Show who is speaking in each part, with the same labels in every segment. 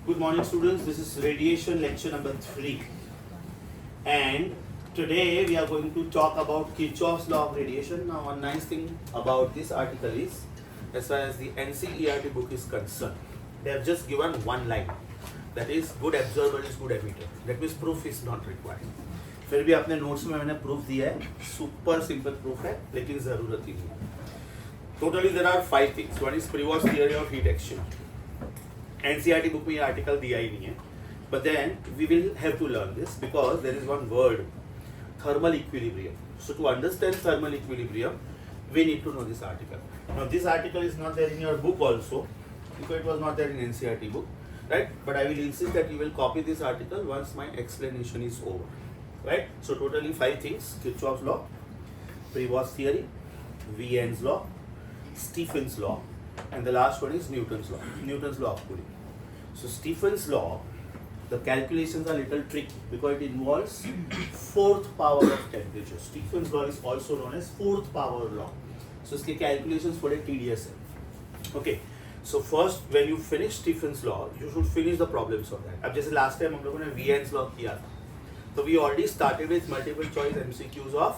Speaker 1: Good morning students, this is radiation lecture number 3 and today we are going to talk about Kirchhoff's law of radiation. Now one nice thing about this article is, as far as the NCERT book is concerned, they have just given one line, that is good absorber is good emitter. That means proof is not required. फिर भी अपने notes में मैंने proof दिया है, super simple proof है लेकिन ज़रूरत ही नहीं है. Totally there are 5 things. One is Prevost theory of heat exchange. NCERT book में ये आर्टिकल दिया ही नहीं है, but then we will have to learn this because there is one word, thermal equilibrium. So to understand thermal equilibrium, we need to know this article. Now this article is not there in your book also, because it was not there in NCERT book, right? But I will insist that you will copy this article once my explanation is over, right? So totally 5 things: Kirchhoff's law, Prevost theory, Wien's law, Stephen's law, and the last one is Newton's law of cooling. So Stephen's law, the calculations are little tricky because it involves 4th power of temperature. Stephen's law is also known as 4th power law. So इसके calculations थोड़े tedious है. Okay. So first, when you finish Stephen's law, you should finish the problems of that. अब जैसे last time हम लोगों ने Wien's law किया था, so we already started with multiple choice MCQs of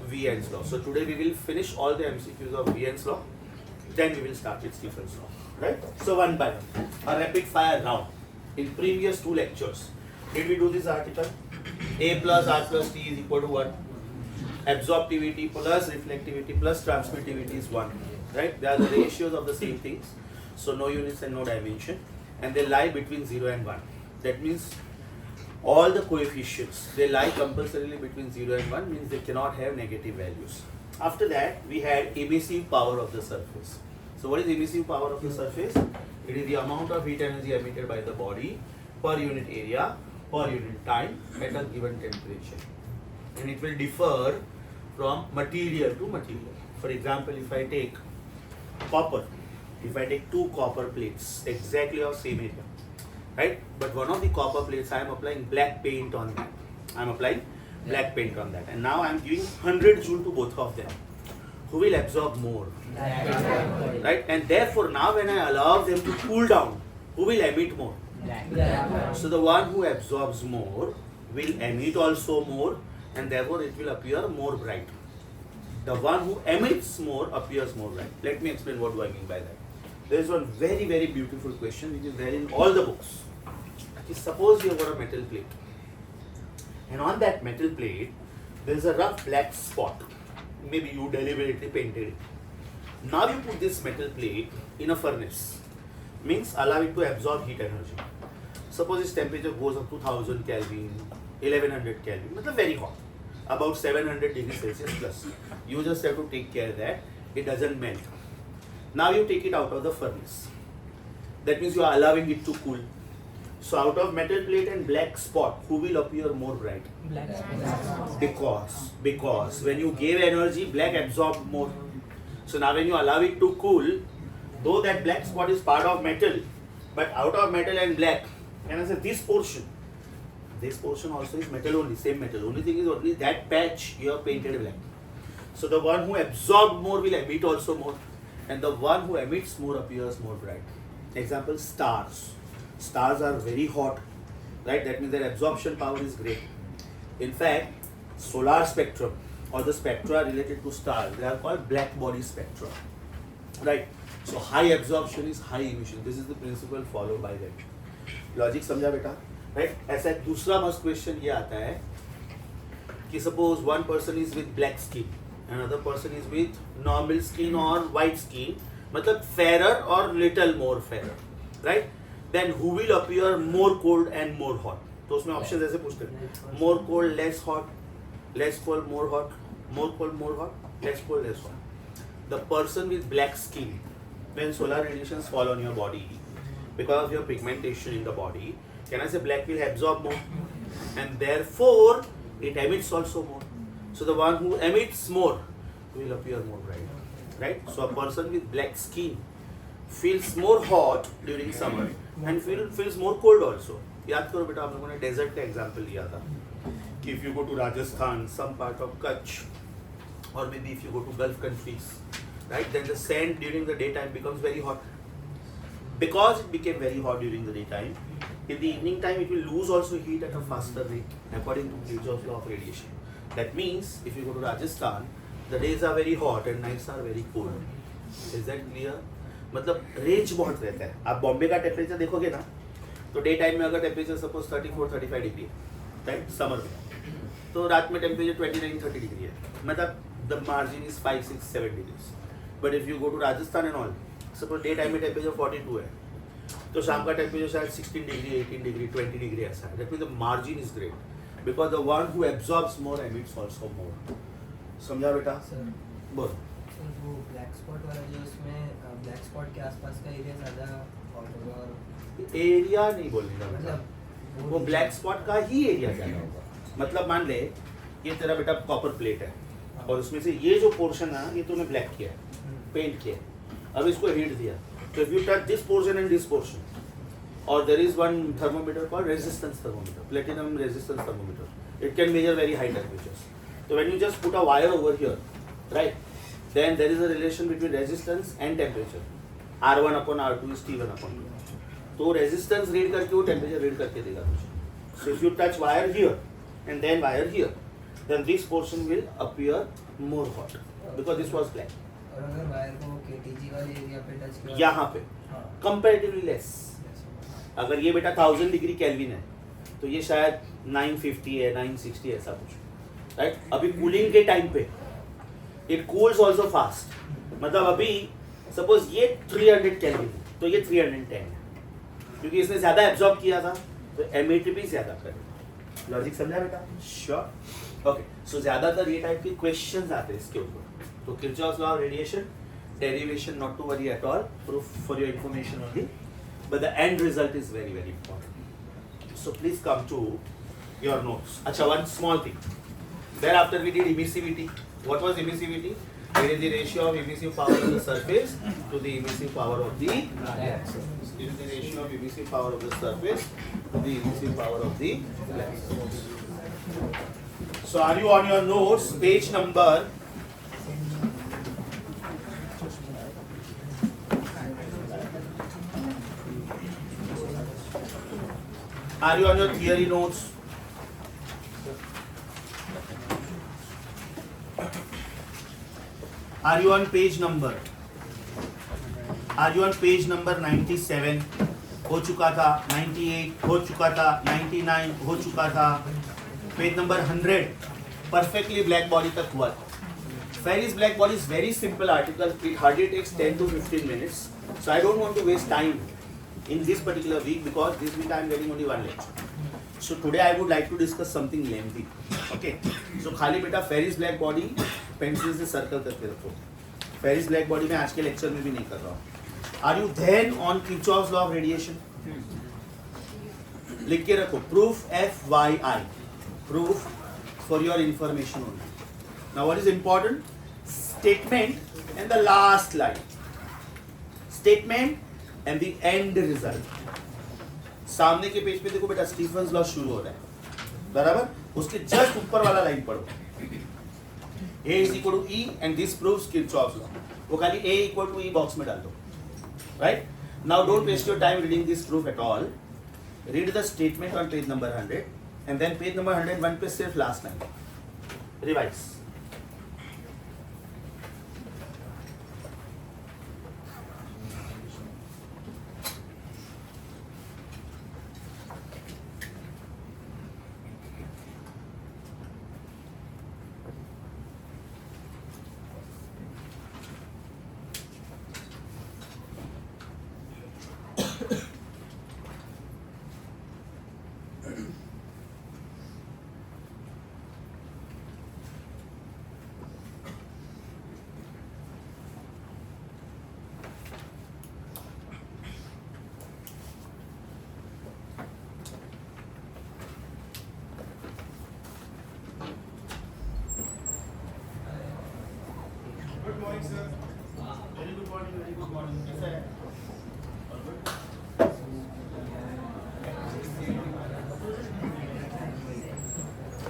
Speaker 1: Wien's law. So today we will finish all the MCQs of Wien's law. Then we will start with Stephen's law, right? So one by one, a rapid fire round. In previous 2 lectures, did we do this article? A plus R plus T is equal to what? Absorptivity plus reflectivity plus transmittivity is 1, right? They are the ratios of the same things. So no units and no dimension, and they lie between 0 and 1. That means all the coefficients, they lie compulsorily between 0 and 1, means they cannot have negative values. After that, we had emissive power of the surface. So what is emissive power of the surface? It is the amount of heat energy emitted by the body per unit area, per unit time at a given temperature. And it will differ from material to material. For example, if I take copper, if I take 2 copper plates exactly of same area, right? But one of the copper plates, I am applying black paint on that. I am applying black paint on that. And now I am giving 100 joule to both of them. Who will absorb more? Right? And therefore now when I allow them to cool down, who will emit more? So the one who absorbs more will emit also more, and therefore it will appear more bright. The one who emits more appears more bright. Let me explain what do I mean by that. There is one very, very beautiful question which is there in all the books. Suppose you have got a metal plate, and on that metal plate there is a rough black spot. Maybe you deliberately painted it. Now you put this metal plate in a furnace, means allow it to absorb heat energy. Suppose its temperature goes up to 1000 Kelvin, 1100 Kelvin, मतलब very hot, about 700 degrees Celsius plus. You just have to take care that it doesn't melt. Now you take it out of the furnace. That means you are allowing it to cool. So out of metal plate and black spot, who will appear more bright?
Speaker 2: Black.
Speaker 1: Because when you gave energy, black absorbed more. So now when you allow it to cool, though that black spot is part of metal, but out of metal and black, can I say this portion also is metal only, same metal. Only thing is only that patch you have painted black. So the one who absorbed more will emit also more, and the one who emits more appears more bright. Example, stars. Stars are very hot, right? That means their absorption power is great. In fact, solar spectrum or the spectra related to stars, they are called black body spectra, right? So high absorption is high emission. This is the principle followed by that. Logic समझा बेटा, right? ऐसा दूसरा मस्त question ये आता है कि suppose one person is with black skin, another person is with normal skin or white skin, मतलब fairer or little more fairer, right? Then who will appear more cold and more hot? तो उसमें option ऐसे पूछते हैं, more cold, less hot, less cold, more hot, more cold, more hot, less cold, less hot. The person with black skin, when solar radiations fall on your body, because of your pigmentation in the body, can I say black will absorb more, and therefore it emits also more. So the one who emits more will appear more bright, right? So a person with black skin feels more hot during summer and feels more cold also. याद करो बेटा, हम लोगों ने desert का example लिया था कि if you go to Rajasthan, some part of Kutch, or maybe if you go to Gulf countries, right, then the sand during the daytime becomes very hot. because it became very hot during the daytime, in the evening time it will lose also heat at a faster rate according to Kirchhoff's law of radiation. That means if you go to Rajasthan, the days are very hot and nights are very cold. Is that clear? मतलब range बहुत रहता है. आप बॉम्बे का temperature देखोगे ना, तो day time में अगर टेम्परेचर सपोज 34-35 डिग्री है, राइट, समर में, तो रात में टेम्परेचर 29-30 डिग्री है. मतलब the margin is 5-6-7 degrees. But if you go to Rajasthan and all, suppose day time में टेम्परेचर 42 है, तो शाम का टेम्परेचर शायद 16 डिग्री, 18 डिग्री, 20 डिग्री ऐसा है. That mean the margin is great because the one who absorbs more emits also more. समझा बेटा? बोल.
Speaker 2: वो ब्लैक स्पॉट वाला जो उसमें ब्लैक स्पॉट के आसपास का एरिया ज़्यादा हॉट होगा और
Speaker 1: एरिया नहीं बोलने का मतलब वो ब्लैक स्पॉट का ही एरिया ज़्यादा होगा. मतलब मान ले ये तेरा बेटा कॉपर प्लेट है और उसमें से ये जो पोर्शन है ये तूने ब्लैक किया है, पेंट किया है, अब इसको हीट दिया. तो if you touch this portion and this portion, और there is one thermometer called resistance thermometer, platinum resistance thermometer. It can measure very high temperatures. So when you just put a wire over here, right, then there is a relation between resistance and temperature. R1 upon R2 is T1 upon T2. तो resistance read करके वो temperature read करके देगा तुझे. So if you touch wire here and then wire here, then this portion will appear more hot because this was black.
Speaker 2: और अगर wire को KTG वाले एरिया पे टच किया
Speaker 1: यहाँ पे comparatively less. अगर ये बेटा 1000 डिग्री केल्विन है तो ये शायद 950 है, 960 ऐसा कुछ, राइट. अभी कूलिंग के टाइम पे इट कूल्स ऑल्सो फास्ट. मतलब अभी सपोज ये 300 केल्विन तो ये 310 है, क्योंकि इसने ज्यादा एब्जॉर्ब किया था तो एमिट भी ज्यादा करेगा. लॉजिक समझा बेटा? श्योर. ओके. सो ज्यादातर ये टाइप के क्वेश्चंस आते हैं इसके ऊपर. तो Kirchhoff's law of radiation derivation not to worry at all, proof for your information only, but the end result is very very important. So please come to your notes. Acha, one small thing. Thereafter we did emissivity. What was emissivity? It is the ratio of emissive power of the surface to the emissive power of the black surface. It is the ratio of emissive power of the surface to the emissive power of the black surface. So are you on your notes? Page number. Are you on your theory notes? Are you on page number? Are you on page number 97? हो चुका था. 98 हो चुका था. 99 हो चुका था. Page number 100 perfectly black body तक हुआ. Ferri's black body is very simple article. It hardly takes 10 to 15 minutes. So I don't want to waste time in this particular week because this week I am getting only one lecture. So today I would like to discuss something lengthy. Okay. So खाली बेटा Ferri's black body pencil से circle करके रखो. Ferri's black body में आज के lecture में भी नहीं कर रहा हूँ. Are you then on Kirchhoff's law of radiation? लिख के रखो. Proof FYI. Proof for your information only. Now what is important? Statement and the last line. Statement and the end result. सामने के पेज पे देखो बेटा स्टीफन्स लॉ शुरू हो रहा है, बराबर. उसके जस्ट ऊपर वाला लाइन पढ़ो. A is equal to E and this proves Kirchhoff's law. वो खाली A equal to E box में डाल दो, right? Now don't waste your time reading this proof at all. Read the statement on page number 100 and then page number 101 पे सिर्फ last line. Revise.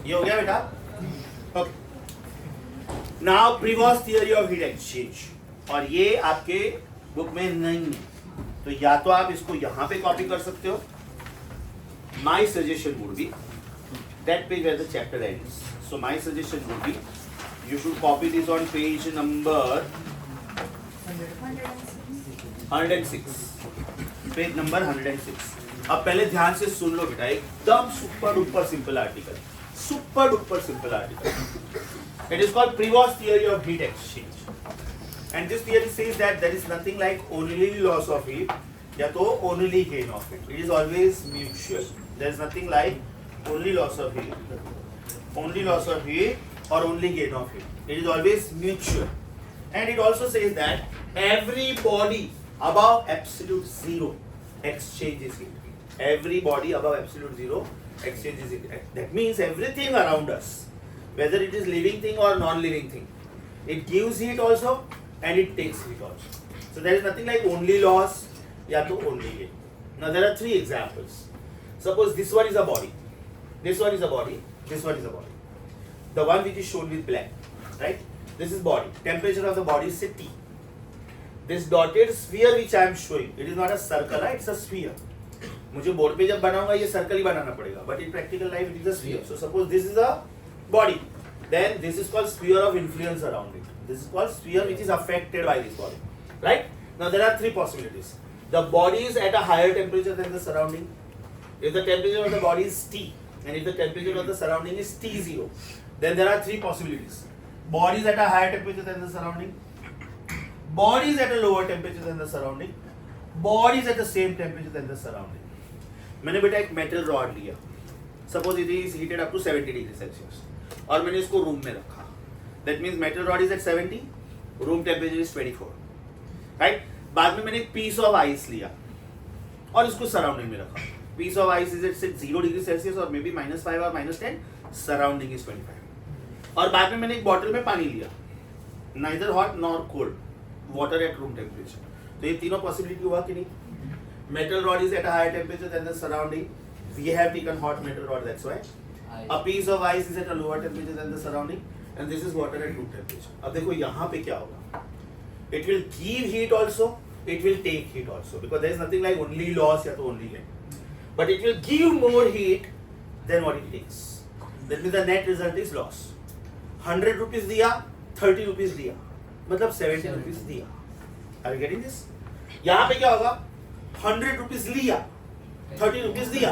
Speaker 1: ये हो गया बेटा. Okay. Now previous theory of heat exchange, और ये आपके book में नहीं है. तो या तो आप इसको यहाँ पे कॉपी कर सकते हो. My suggestion would be that page where the chapter ends. So my suggestion would be you should copy this on page number 106. Page number 106. अब पहले ध्यान से सुन लो बेटा, एकदम super duper simple article, super duper simple article. It is called Prevost theory of heat exchange. And this theory says that there is nothing like only loss of heat या तो only gain of heat. It is always mutual. There is nothing like only loss of heat or only gain of heat. It is always mutual. And it also says that every body above absolute zero exchanges heat. Every body above absolute zero exchanges heat. That means everything around us, whether it is living thing or non-living thing, it gives heat also and it takes heat also. So there is nothing like only loss या तो only gain. Now there are three examples. Suppose this one is a body, this one is a body, this one is a body. The one which is shown with black, right? This is body. Temperature of the body is say T. This dotted sphere which I am showing, it is not a circle, right? It's a sphere. मुझे board पे जब बनाऊंगा ये circle ही बनाना पड़ेगा, but in practical life it is a sphere. So suppose this is a body, then this is called sphere of influence around it. This is called sphere which is affected by this body, right? Now there are three possibilities. The body is at a higher temperature than the surrounding. If the temperature of the body is T, and if the temperature of the surrounding is T0, then there are three possibilities. Body is at a higher temperature than the surrounding. Body is at a lower temperature than the surrounding. Body is at the same temperature than the surrounding. मैंने बेटा एक metal rod लिया, suppose it is heated up to 70 degree Celsius, और मैंने इसको room में रखा. That means metal rod is at 70, room temperature is 24, right. बाद में मैंने एक पीस ऑफ आइस लिया और इसको सराउंडिंग में रखा. Piece of ice is at 0 degree Celsius और मे बी -5 और -10, सराउंडिंग इज 25. और बाद में मैंने एक बॉटल में पानी लिया, neither hot nor cold, water at room temperature. तो ये तीनों पॉसिबिलिटी हुआ कि नहीं? Metal rod is at a higher temperature than the surrounding. We have taken hot metal rod, that's why. A piece of ice is at a lower temperature than the surrounding, and this is water at room temperature. अब देखो यहाँ पे क्या होगा? It will give heat also, it will take heat also, because there is nothing like only loss या तो only gain. But it will give more heat than what it takes. That means the net result is loss. 100 rupees दिया, 30 rupees दिया, मतलब 70 rupees दिया. Are you getting this? यहाँ पे क्या होगा? 100 rupees लिया, 30 rupees दिया,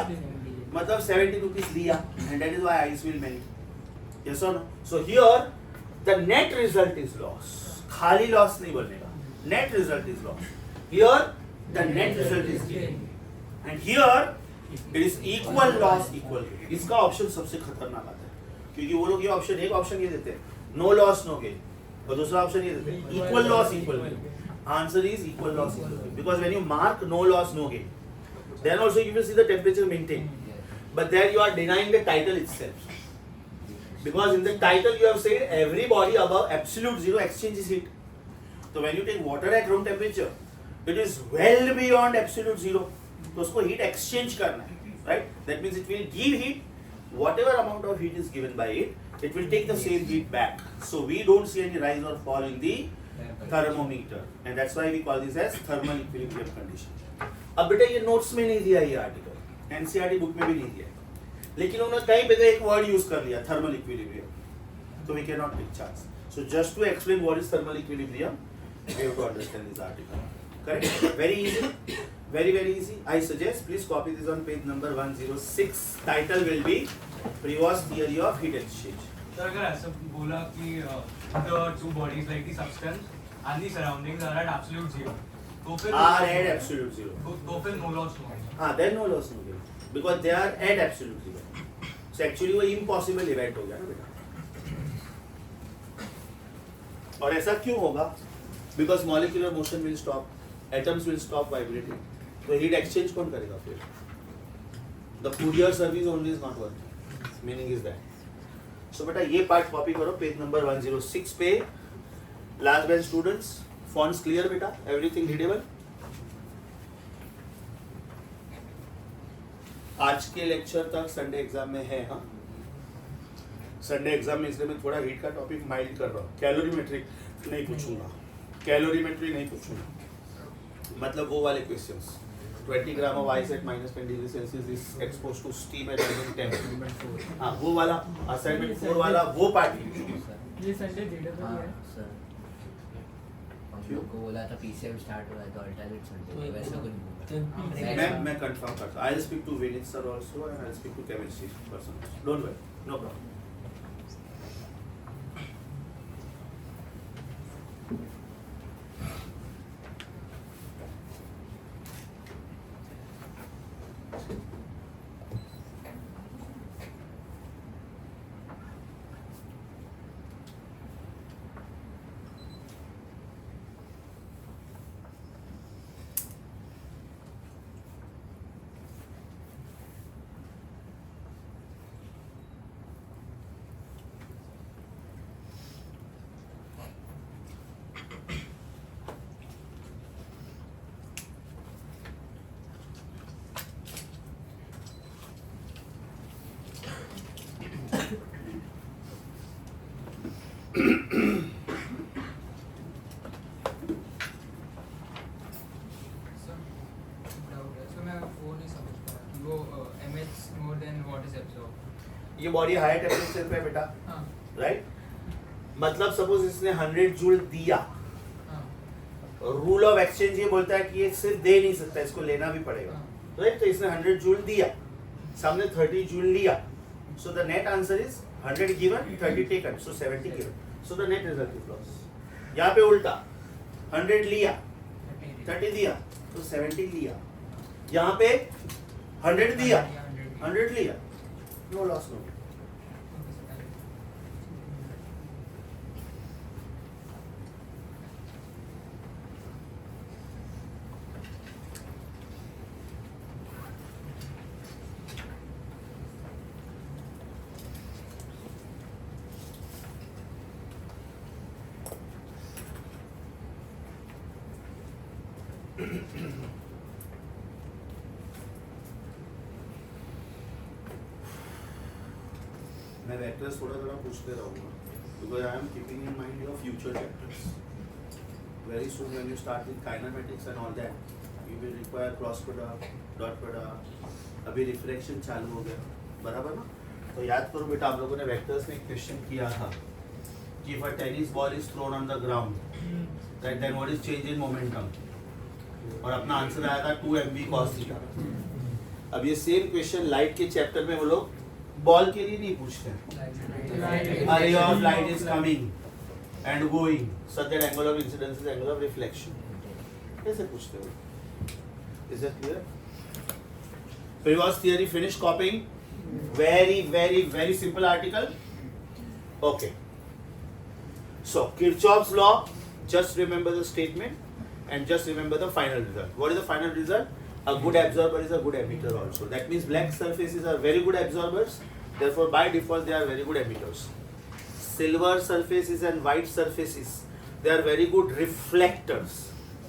Speaker 1: मतलब 70 rupees लिया, and that is why ice will melt. Yes or no? So here the net result is loss. खाली loss नहीं बोलने का. Net result is loss. Here the net result is gain. And here it is equal loss, equal gain. इसका option सबसे खतरनाक आता है, क्योंकि वो लोग ये ऑप्शन, एक ऑप्शन ये देते हैं no loss no gain, और दूसरा ऑप्शन ये देते हैं equal loss, equal gain. Answer is equal loss, equal gain. Because when you mark no loss no gain, then also you will see the temperature maintained. But there you are denying the title itself. Because in the title you have said every body above absolute zero exchanges heat. So when you take water at room temperature, it is well beyond absolute zero. तो उसको heat exchange करना है, right? That means it will give heat. Whatever amount of heat is given by it, it will take the same heat back. So we don't see any rise or fall in the thermometer, and that's why we call this as thermal equilibrium condition. अब बेटा ये notes में नहीं दिया ये article, NCERT book में भी नहीं दिया, लेकिन उन्होंने कहीं पे एक वर्ड यूज कर लिया थर्मल इक्विलिब्रियम, तो we cannot take chance. So just to explain what is thermal equilibrium, we have to understand this article. Correct? Very easy, very easy. I suggest please copy this on page number 106. Title will be Prevost theory of heat exchange.
Speaker 3: Sir अगर ऐसा बोला कि the two bodies like the substance and the surroundings are at absolute zero, तो फिर
Speaker 1: Are at absolute zero.
Speaker 3: तो फिर no loss no gain.
Speaker 1: हाँ, then no loss no gain, because they are at absolute zero. So actually वो impossible event हो गया ना बेटा. और ऐसा क्यों होगा? Because molecular motion will stop, atoms will stop vibrating. तो heat exchange कौन करेगा फिर? The courier service only is not working. Meaning is that. So बेटा ये पार्ट कॉपी करो पेज नंबर 106 पे. Last bench students, fonts clear बेटा, everything readable. आज के लेक्चर तक संडे एग्जाम में है. हाँ, संडे एग्जाम में इसलिए मैं थोड़ा हीट का टॉपिक माइल्ड कर रहा हूँ. कैलोरीमेट्री नहीं पूछूंगा, कैलोरीमेट्री नहीं पूछूंगा. मतलब वो वाले questions 20 gram of ice at -10 degree Celsius is expose to steam at -10। हाँ वो वाला असाइनमेंट 4 वाला वो पार्ट
Speaker 4: ये संडे डेटा पर है
Speaker 2: सर हम लोग को बोला था पीसीएम स्टार्ट हुआ है तो अल्टरनेट संडे वैसा कुछ बोला
Speaker 1: मैं कंफर्म करता I will speak to Vineet sir also and I will speak to chemistry person don't worry no problem ये बॉडी हाई टेम्परेचर पे है बेटा राइट मतलब सपोज इसने 100 जूल दिया रूल ऑफ एक्सचेंज ये बोलता है कि ये सिर्फ दे नहीं सकता इसको लेना भी पड़ेगा राइट तो इसने 100 जूल दिया सामने 30 जूल लिया so the net answer is 100 given 30 taken so 70 given so the net result is loss यहाँ पे उल्टा 100 लिया 30 दिया तो 70 लिया यहाँ पे 100 दिया 100 लिया नो लॉस नो मैं वेक्टर्स थोड़ा थोड़ा पूछते रहूँगा because I am keeping in mind your future chapters. Very soon when you start with kinematics and all that, you will require cross product, dot product. अभी रिफ्रैक्शन चालू हो गया बराबर ना तो याद करो बेटा आप लोगों ने वेक्टर्स में एक क्वेश्चन किया था कि if a tennis ball is thrown on the ground then what is change in momentum और अपना आंसर आया था 2mv cos थीटा अब ये सेम क्वेश्चन लाइट के चैप्टर में वो लोग बॉल के लिए नहीं पूछते हैं a ray of light is coming and going such that angle of incidence is angle of reflection कैसे पूछते हो is that clear previous theory finished copying very simple article okay so Kirchhoff's law just remember the statement and just remember the final result what is the final result a good absorber is a good emitter also that means black surfaces are very good absorbers therefore by default they are very good emitters silver surfaces and white surfaces they are very good reflectors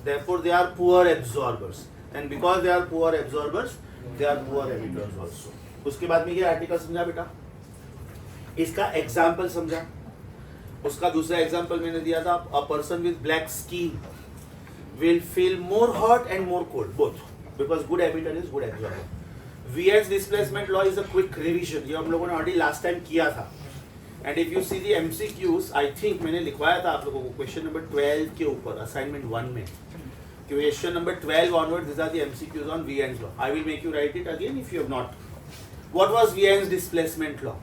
Speaker 1: therefore they are poor absorbers and because they are poor absorbers they are poor emitters also उसके बाद में ये article समझा बेटा इसका example समझा उसका दूसरा एग्जाम्पल मैंने दिया था a person with black skin will feel more hot and more cold both because good emitter is good absorber Wien's displacement law is a quick revision ये हम लोगों ने ऑलरेडी लास्ट टाइम किया था and if you see the MCQs I think मैंने लिखवाया था आप लोगों को क्वेश्चन नंबर 12 के ऊपर असाइनमेंट 1 में question number 12 onwards these are the MCQs on Wien's law I will make you write it again if you have not what was Wien's displacement law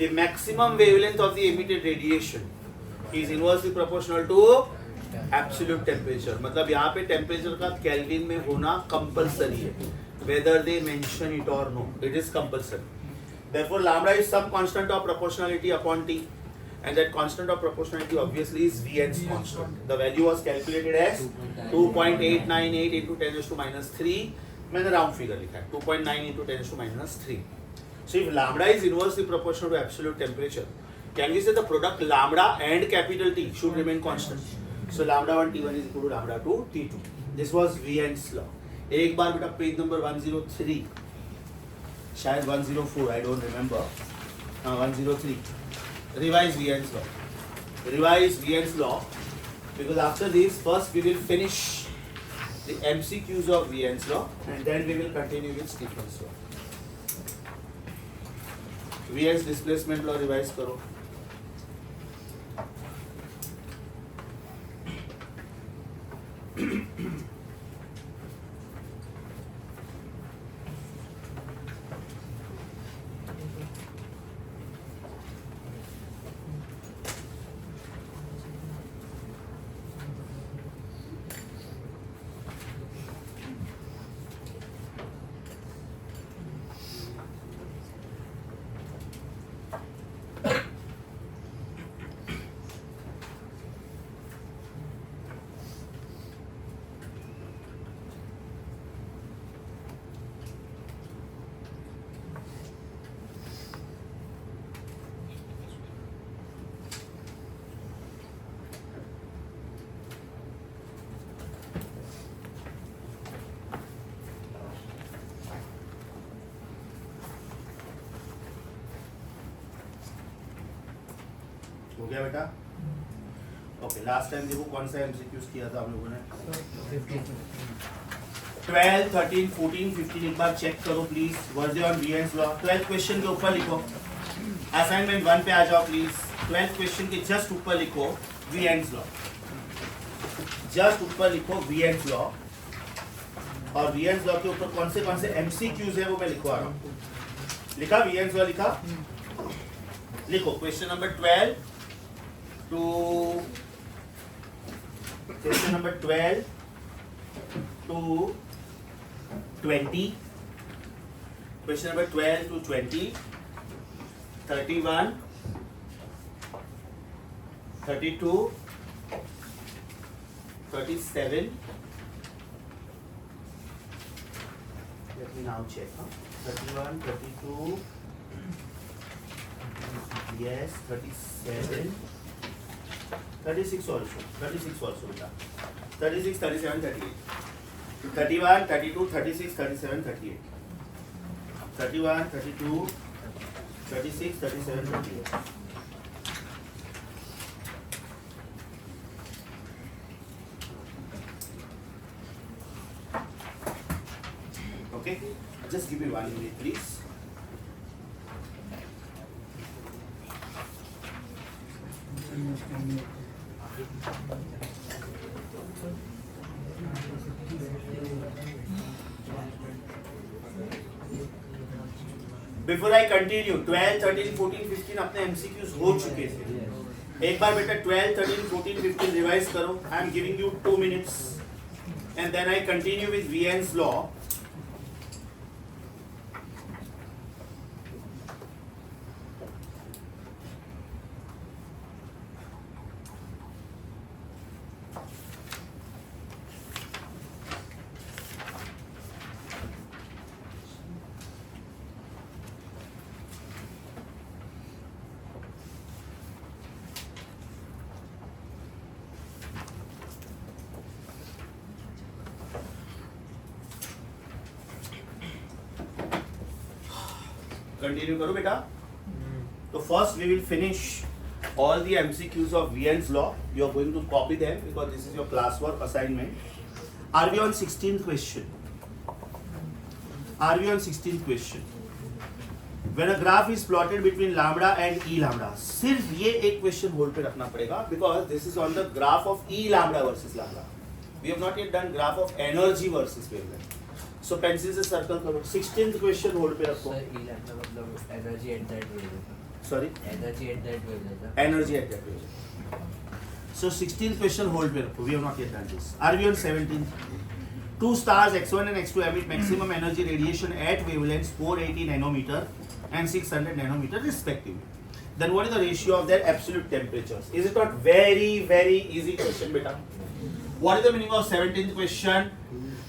Speaker 1: the maximum wavelength of the emitted radiation is inversely proportional to absolute temperature मतलब यहाँ पे temperature का kelvin में होना compulsory है whether they mention it or no it is compulsory therefore lambda is some constant of proportionality upon T and that constant of proportionality obviously is Wien's constant the value was calculated as 2.898 into 10 raised to minus 3 मैंने round figure लिखा है 2.9 into 10 raised to minus 3 so if lambda is inversely proportional to absolute temperature can we say the product lambda and capital T should remain constant so lambda 1 T1 is equal to lambda 2 T2 this was Wien's law एक बार बेटा page number 103 शायद 104 I don't remember 103 revise Wien's law because after this first we will finish the MCQs of Vien's law, and then we will continue with Stephen's law. Vien's displacement law revise करो. हो गया बेटा? Okay, last time देखो कौन सा MCQs किया था हम लोगों ने? 12, 13, 14, 15 एक बार चेक करो प्लीज. वर्जे on Wien's law. 12th question के ऊपर लिखो. असाइनमेंट 1 पे आ जाओ प्लीज. 12th क्वेश्चन के जस्ट ऊपर लिखो वीएन्स लॉ. जस्ट ऊपर लिखो वीएन्स लॉ. और वीएन्स लॉ के ऊपर कौन से एमसीक्यूज है वो मैं लिखवा रहा हूँ. लिखा वीएन्स लॉ? लिखा? लिखो question number 12 to question number 12 to 20, question number 12 to 20, 31, 32, 37. Let me now check. 31, 32, yes, 37. 36 also, 36 also बेटा. 36, 37, 38. 31, 32, 36, 37, 38. 31, 32, 36, 37, 38. Okay, just give me 1 minute please. Before I continue, 12, 13, 14, 15 अपने MCQs हो चुके थे. एक बार बेटा 12, 13, 14, 15 रिवाइज करो. I am giving you 2 minutes, and then I continue with Vien's law. Continue करो बेटा. तो first we will finish all the MCQs of Vien's law. You are going to copy them because this is your classwork assignment. Are we on 16th question? Are we on 16th question? When a graph is plotted between lambda and E lambda, सिर्फ ये एक question hold पे रखना पड़ेगा because this is on the graph of E lambda versus lambda. We have not yet done graph of energy versus wavelength. So pencil से circle करो. 16th question hold पे रखो.
Speaker 2: सर ई लैम्डा मतलब energy at that wavelength.
Speaker 1: Sorry?
Speaker 2: Energy at that wavelength.
Speaker 1: Energy at that wavelength. So 16th question hold पे रखो. We have not yet done this. Are we on 17th? Two stars X1 and X2 emit maximum energy radiation at wavelengths 480 nanometer and 600 nanometer respectively. Then what is the ratio of their absolute temperatures? Is it not very very easy question beta? What is the meaning of 17th question?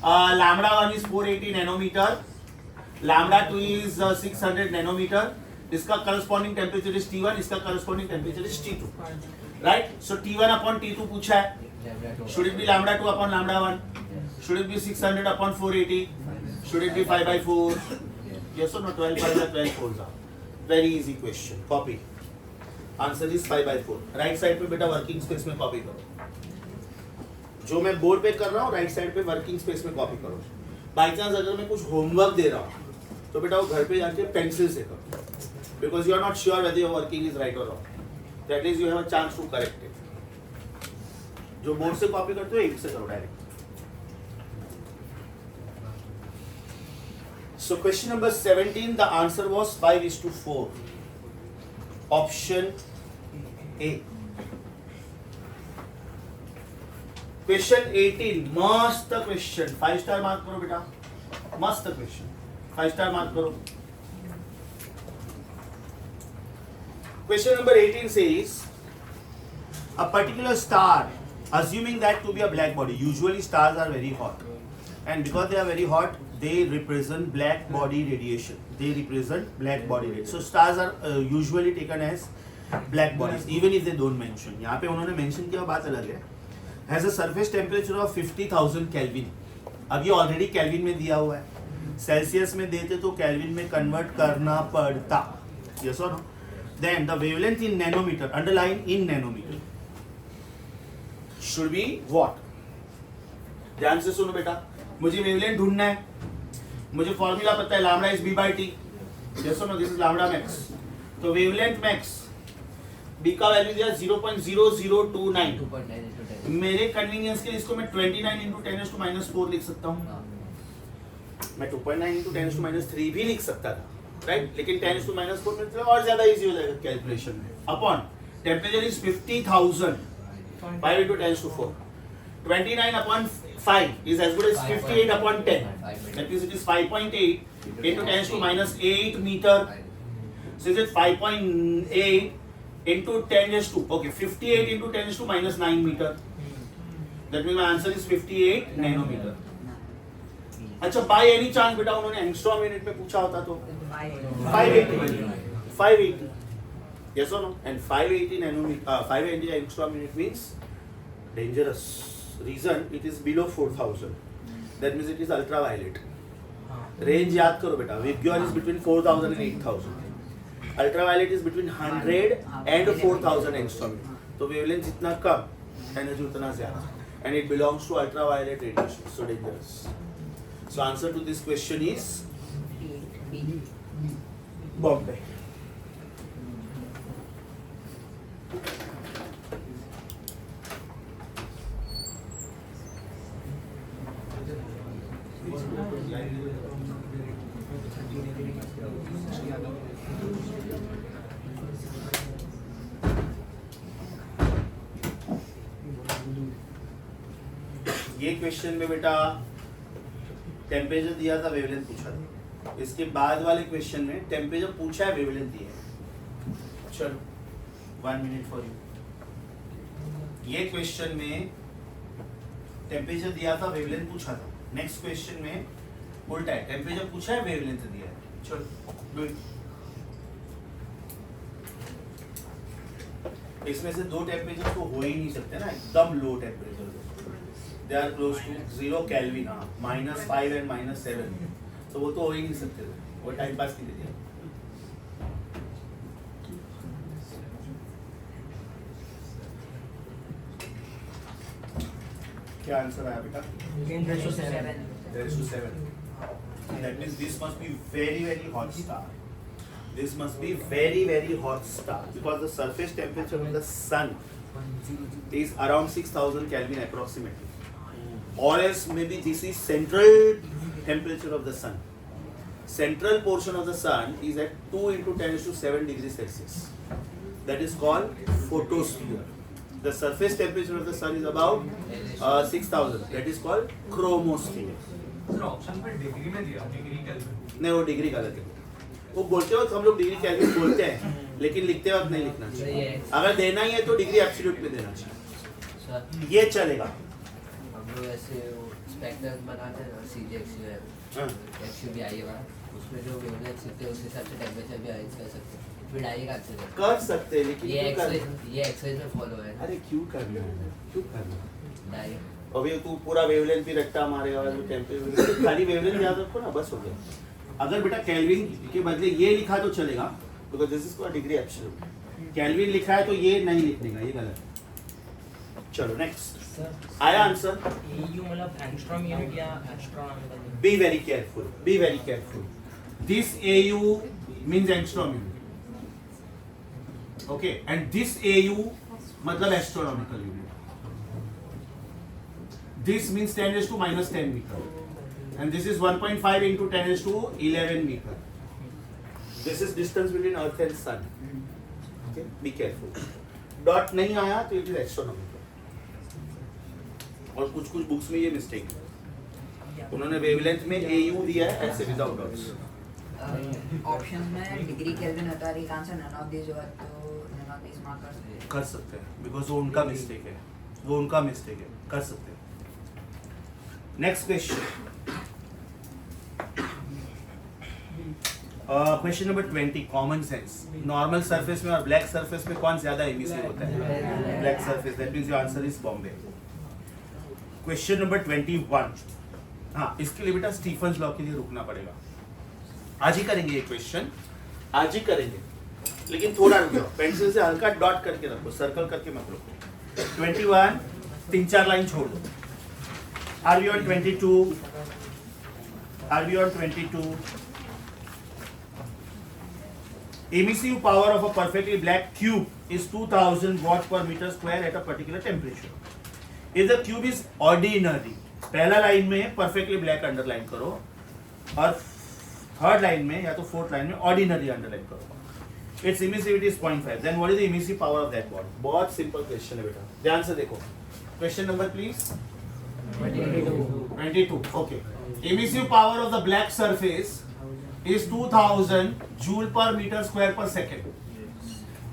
Speaker 1: Lambda 1 is 480 nanometer. Lambda 2 is 600 nanometer. इसका corresponding temperature is T1. इसका corresponding temperature is T2. Right? So T1 upon T2 पूछा है. Should it be lambda 2 upon lambda 1? Should it be 600 upon 480? Should it be 5 by 4? Yes or no? 12 5 are 12 4s are. Very easy question. Copy. Answer is 5 by 4. Right side पे बेटा working space में copy करो. जो मैं board पे कर रहा हूँ राइट साइड पे वर्किंग स्पेस में कॉपी करो। बाई चांस अगर मैं कुछ होमवर्क दे रहा हूँ तो बेटा वो घर पे जाके पेंसिल से करो, because you are not sure whether your working is right और wrong, that is you have a chance to correct it. जो बोर्ड से कॉपी करते हो इंक से करो direct. So question number 17, the answer was 5:4. Option A. Question 18, मस्त question, 5 star mark करो बेटा, मस्त question, 5 star mark करो। Question number 18 says, a particular star, assuming that to be a black body, usually stars are very hot, and because they are very hot, they represent black body radiation. They represent black body radiation. So stars are usually taken as black bodies, even if they don't mention. यहाँ पे उन्होंने mention किया, बात अलग है। Has a surface temperature of 50,000 Kelvin. अब ये already Kelvin में दिया हुआ है। Celsius में देते तो Kelvin में convert करना पड़ता। Yes or no? Then the wavelength in nanometer, underline in nanometer, should be what? ध्यान से सुनो बेटा, मुझे वेवलेंथ ढूंढना है, मुझे फॉर्मूला पता है lambda is B by T, जैसे no this is lambda max, तो वेवलेंथ मैक्स बी का वैल्यू दिया 0.0029, मेरे कन्वीनियंस के लिए इसको मैं 29 इंटू 10⁻⁴ लिख सकता हूँ, मैं 2.9 इंटू 10⁻³ भी लिख सकता था, राइट, लेकिन 10⁻⁴ में और ज्यादा इजी हो जाएगा कैलकुलेशन में। Upon temperature is 50,000, 5 into 10⁴, 29 upon 5 is as good as 58 upon 10. That means it is 5.8 into 10⁻⁸ meter. So is it 5.8 into 10⁻²? Okay, 58 into 10⁻⁹ meter. That means my answer is 58 nanometer. अच्छा, by any chance बेटा उन्होंने angstrom unit में पूछा होता तो 580. Yes or no? And 580 nanometer, 580 angstrom unit means dangerous. Reason, it is below 4,000. That means it is ultraviolet. Range याद करो बेटा, Vigor is between 4,000 and 8,000. Ultraviolet is between 100 and 4,000 angstrom. तो wavelength जितना कम, energy उतना ज़्यादा. And it belongs to ultraviolet radiation, so dangerous. So answer to this question is Bombay. ये question में बेटा टेम्परेचर दिया था, वेवलेंथ पूछा था। इसके बाद वाले क्वेश्चन में टेम्परेचर पूछा है, वेवलेंथ दिया है। चलो 1 मिनट फॉर यू। ये क्वेश्चन में टेम्परेचर दिया था, वेवलेंथ पूछा था। नेक्स्ट क्वेश्चन में उल्टा है, टेम्परेचर पूछा है, वेवलेंथ दिया है। चलो डू इट। इसमें से दो टेम्परेचर तो हो ही नहीं सकते ना, एकदम low temperature, they are close to 0 kelvin, -5 and -7, तो वो तो हो ही नहीं सकते, वो टाइम पास के लिए। क्या आंसर आया बेटा? 10⁻⁷. That means this must be very very hot star. This must be very very hot star because the surface temperature of the sun is around 6,000 Kelvin approximately. Or else maybe this is central temperature of the sun. Central portion of the sun is at 2 into 10⁷ degrees Celsius. That is called photosphere. The surface temperature of the sun is about 6,000. That is called chromosphere.
Speaker 3: Sir option पर degree में दिया, degree kelvin.
Speaker 1: नहीं, वो degree गलत है। वो बोलते वक्त हम लोग डिग्री केल्विन बोलते हैं, लेकिन लिखते वक्त नहीं लिखना चाहिए। अगर देना ही है तो डिग्री एब्सोल्यूट में देना चाहिए, ये चलेगा।
Speaker 2: हम लोग ऐसे स्पेक्ट्रम बनाते हैं ना, CGXU भी आई है, उसमें जो वेवलेंथ होते हैं उस हिसाब से टेम्परेचर भी अरेंज कर सकते हैं। फिर डाई कर सकते हैं, लेकिन ये एक्सरसाइज में फॉलो है।
Speaker 1: अरे क्यों करना है, क्यों करना
Speaker 2: डाई
Speaker 1: अभी तू पूरा वेवलेंथ भी रखता हमारे और टेम्परेचर, खाली वेवलेंथ याद रखो ना, बस हो गया। अगर बेटा केल्विन के बदले ये लिखा तो चलेगा, because this is called degree absolute. Kelvin लिखा है तो ये नहीं लिखने का, ये गलत है। चलो नेक्स्ट आया आंसर?
Speaker 5: AU मतलब एंगस्ट्रॉम यूनिट या astronomical unit?
Speaker 1: Be very careful. Be very careful. This AU means angstrom unit. Okay, and this AU मतलब astronomical unit. This means 10 raised to minus 10 meter, and this is 1.5 into 10 raised to 11 meter. This is distance between Earth and Sun. Okay, be careful. Dot नहीं आया तो it is astronomical. और कुछ books में ये mistake है. उन्होंने wavelength में AU दिया है ऐसे विदाउट डॉट्स.
Speaker 6: ऑप्शन में डिग्री केल्विन होता है, एक आंसर नन ऑफ दिस हुआ तो नन ऑफ दिस मार्क
Speaker 1: कर सकते हैं बिकॉज वो उनका मिस्टेक है, वो उनका मिस्टेक है, कर सकते हैं. Next question, question number 20. Common sense. Normal surface में और ब्लैक सरफेस में कौन ज्यादा एमिसिव होता है? Black surface. That means your answer is Bombay. Question number 21. हाँ, इसके लिए बेटा स्टीफन्स लॉ के लिए रुकना पड़ेगा. आज ही करेंगे ये क्वेश्चन, आज ही करेंगे, लेकिन थोड़ा रुक जाओ. पेंसिल से हल्का डॉट करके रखो, सर्कल करके मत रखो. 21 3-4 लाइन छोड़ दो. Are we on 22? Are we on 22? Emissive power of a perfectly black cube is 2000 watt per meter square at a particular temperature. If the cube is ordinary, पहला लाइन में perfectly black underline करो और third line में या तो fourth line में ordinary underline करो. Its emissivity is 0.5. Then what is the emissive power of that bond? बहुत सिंपल क्वेश्चन है बेटा, ध्यान से देखो. Question number please 22. Okay. Emissive power of the black surface is 2000 joule per meter square per second.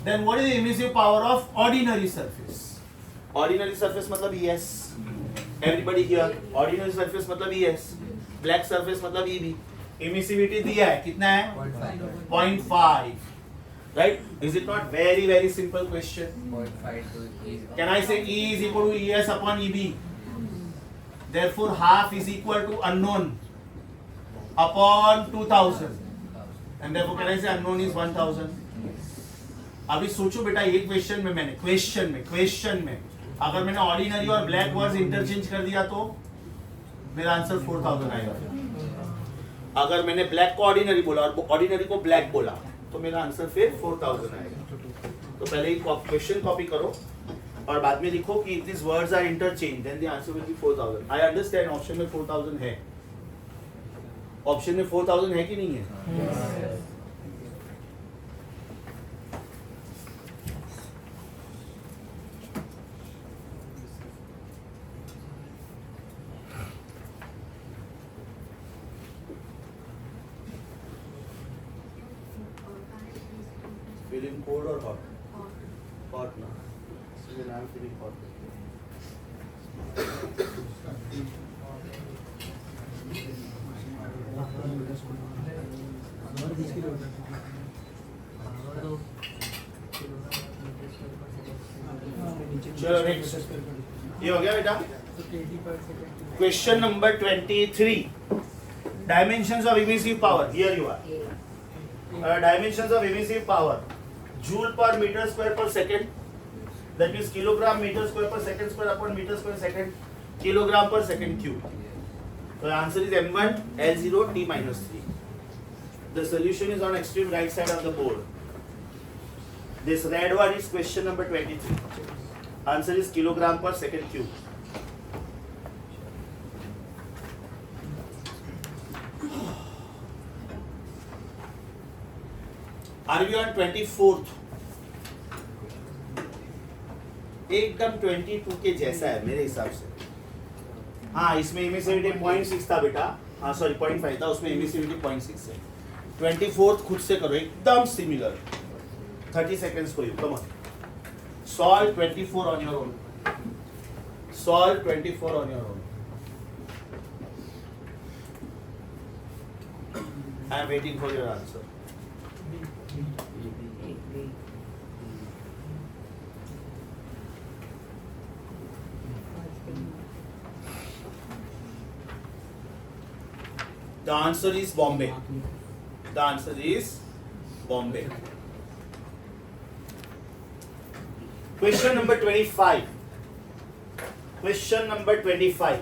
Speaker 1: Then what is the emissive power of ordinary surface? Ordinary surface मतलब ES. Everybody here. Ordinary surface मतलब ES. Black surface मतलब EB. Emissivity दिया है, कितना है? 0.5. Right? Is it not very very simple question?
Speaker 2: 0.5 to E.
Speaker 1: Can I say E is equal to ES upon EB? Therefore half is equal to unknown upon 2000. And therefore can I say unknown is 1000? अभी सोचो बेटा, ये question में मैंने question में अगर मैंने ordinary और ब्लैक वर्ड्स इंटरचेंज कर दिया तो मेरा आंसर 4000 आएगा. अगर मैंने ब्लैक को ऑर्डिनरी बोला और ऑर्डिनरी को ब्लैक बोला तो मेरा आंसर फिर 4000 आएगा. तो पहले ही क्वेश्चन कॉपी करो और बाद में लिखो कि this words are interchange, then the answer will be 4000. I understand option में 4000 है, ऑप्शन में 4000 है कि नहीं है? Feeling cold or hot? Hot now. Even I am feeling hot. चलो नेक्स्ट, ये हो गया बेटा. Question number 23. Dimensions of emissive power. Here you are. Dimensions of emissive power. Joule per meter square per second. That is kilogram meter square per second square upon meter square second. Kilogram per second cube. So the answer is M1 L0 T minus 3. The solution is on extreme right side of the board. This red one is question number 23. Answer is kilogram per second cube. Are we on 24th? एकदम 22 के जैसा है मेरे हिसाब से. हाँ, इसमें emissivity 0.6 था बेटा. हाँ सॉरी 0.5 था, उसमें एमिसिविटी 0.6 है. 24th खुद से करो, एकदम similar. 30 seconds for you. Come on. Solve 24 on your own. Solve 24 on your own. I am waiting for your answer. The answer is Bombay. The answer is Bombay. Question number 25. Question number 25.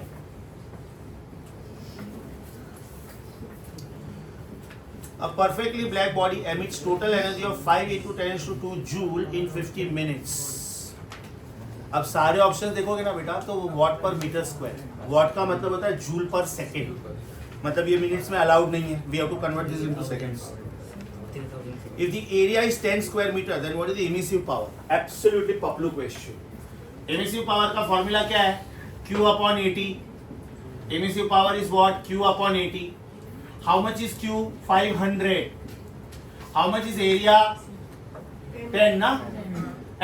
Speaker 1: A perfectly black body emits total energy of 5 into 10 to 2 joule in 50 minutes. अब सारे option देखोगे ना बेटा तो what पर metre square. What का मतलब होता है जूल पर सेकेंड. मतलब ये मिनट्स में अलाउड नहीं है. We have to convert this into seconds. If the area is 10 square meter, then what is the emissive power? Absolutely populu question. Emissive power का फॉर्मूला क्या है? Q upon 80. Emissive power is what? Q upon 80. How much is Q? 500. How much is area? 10 ना?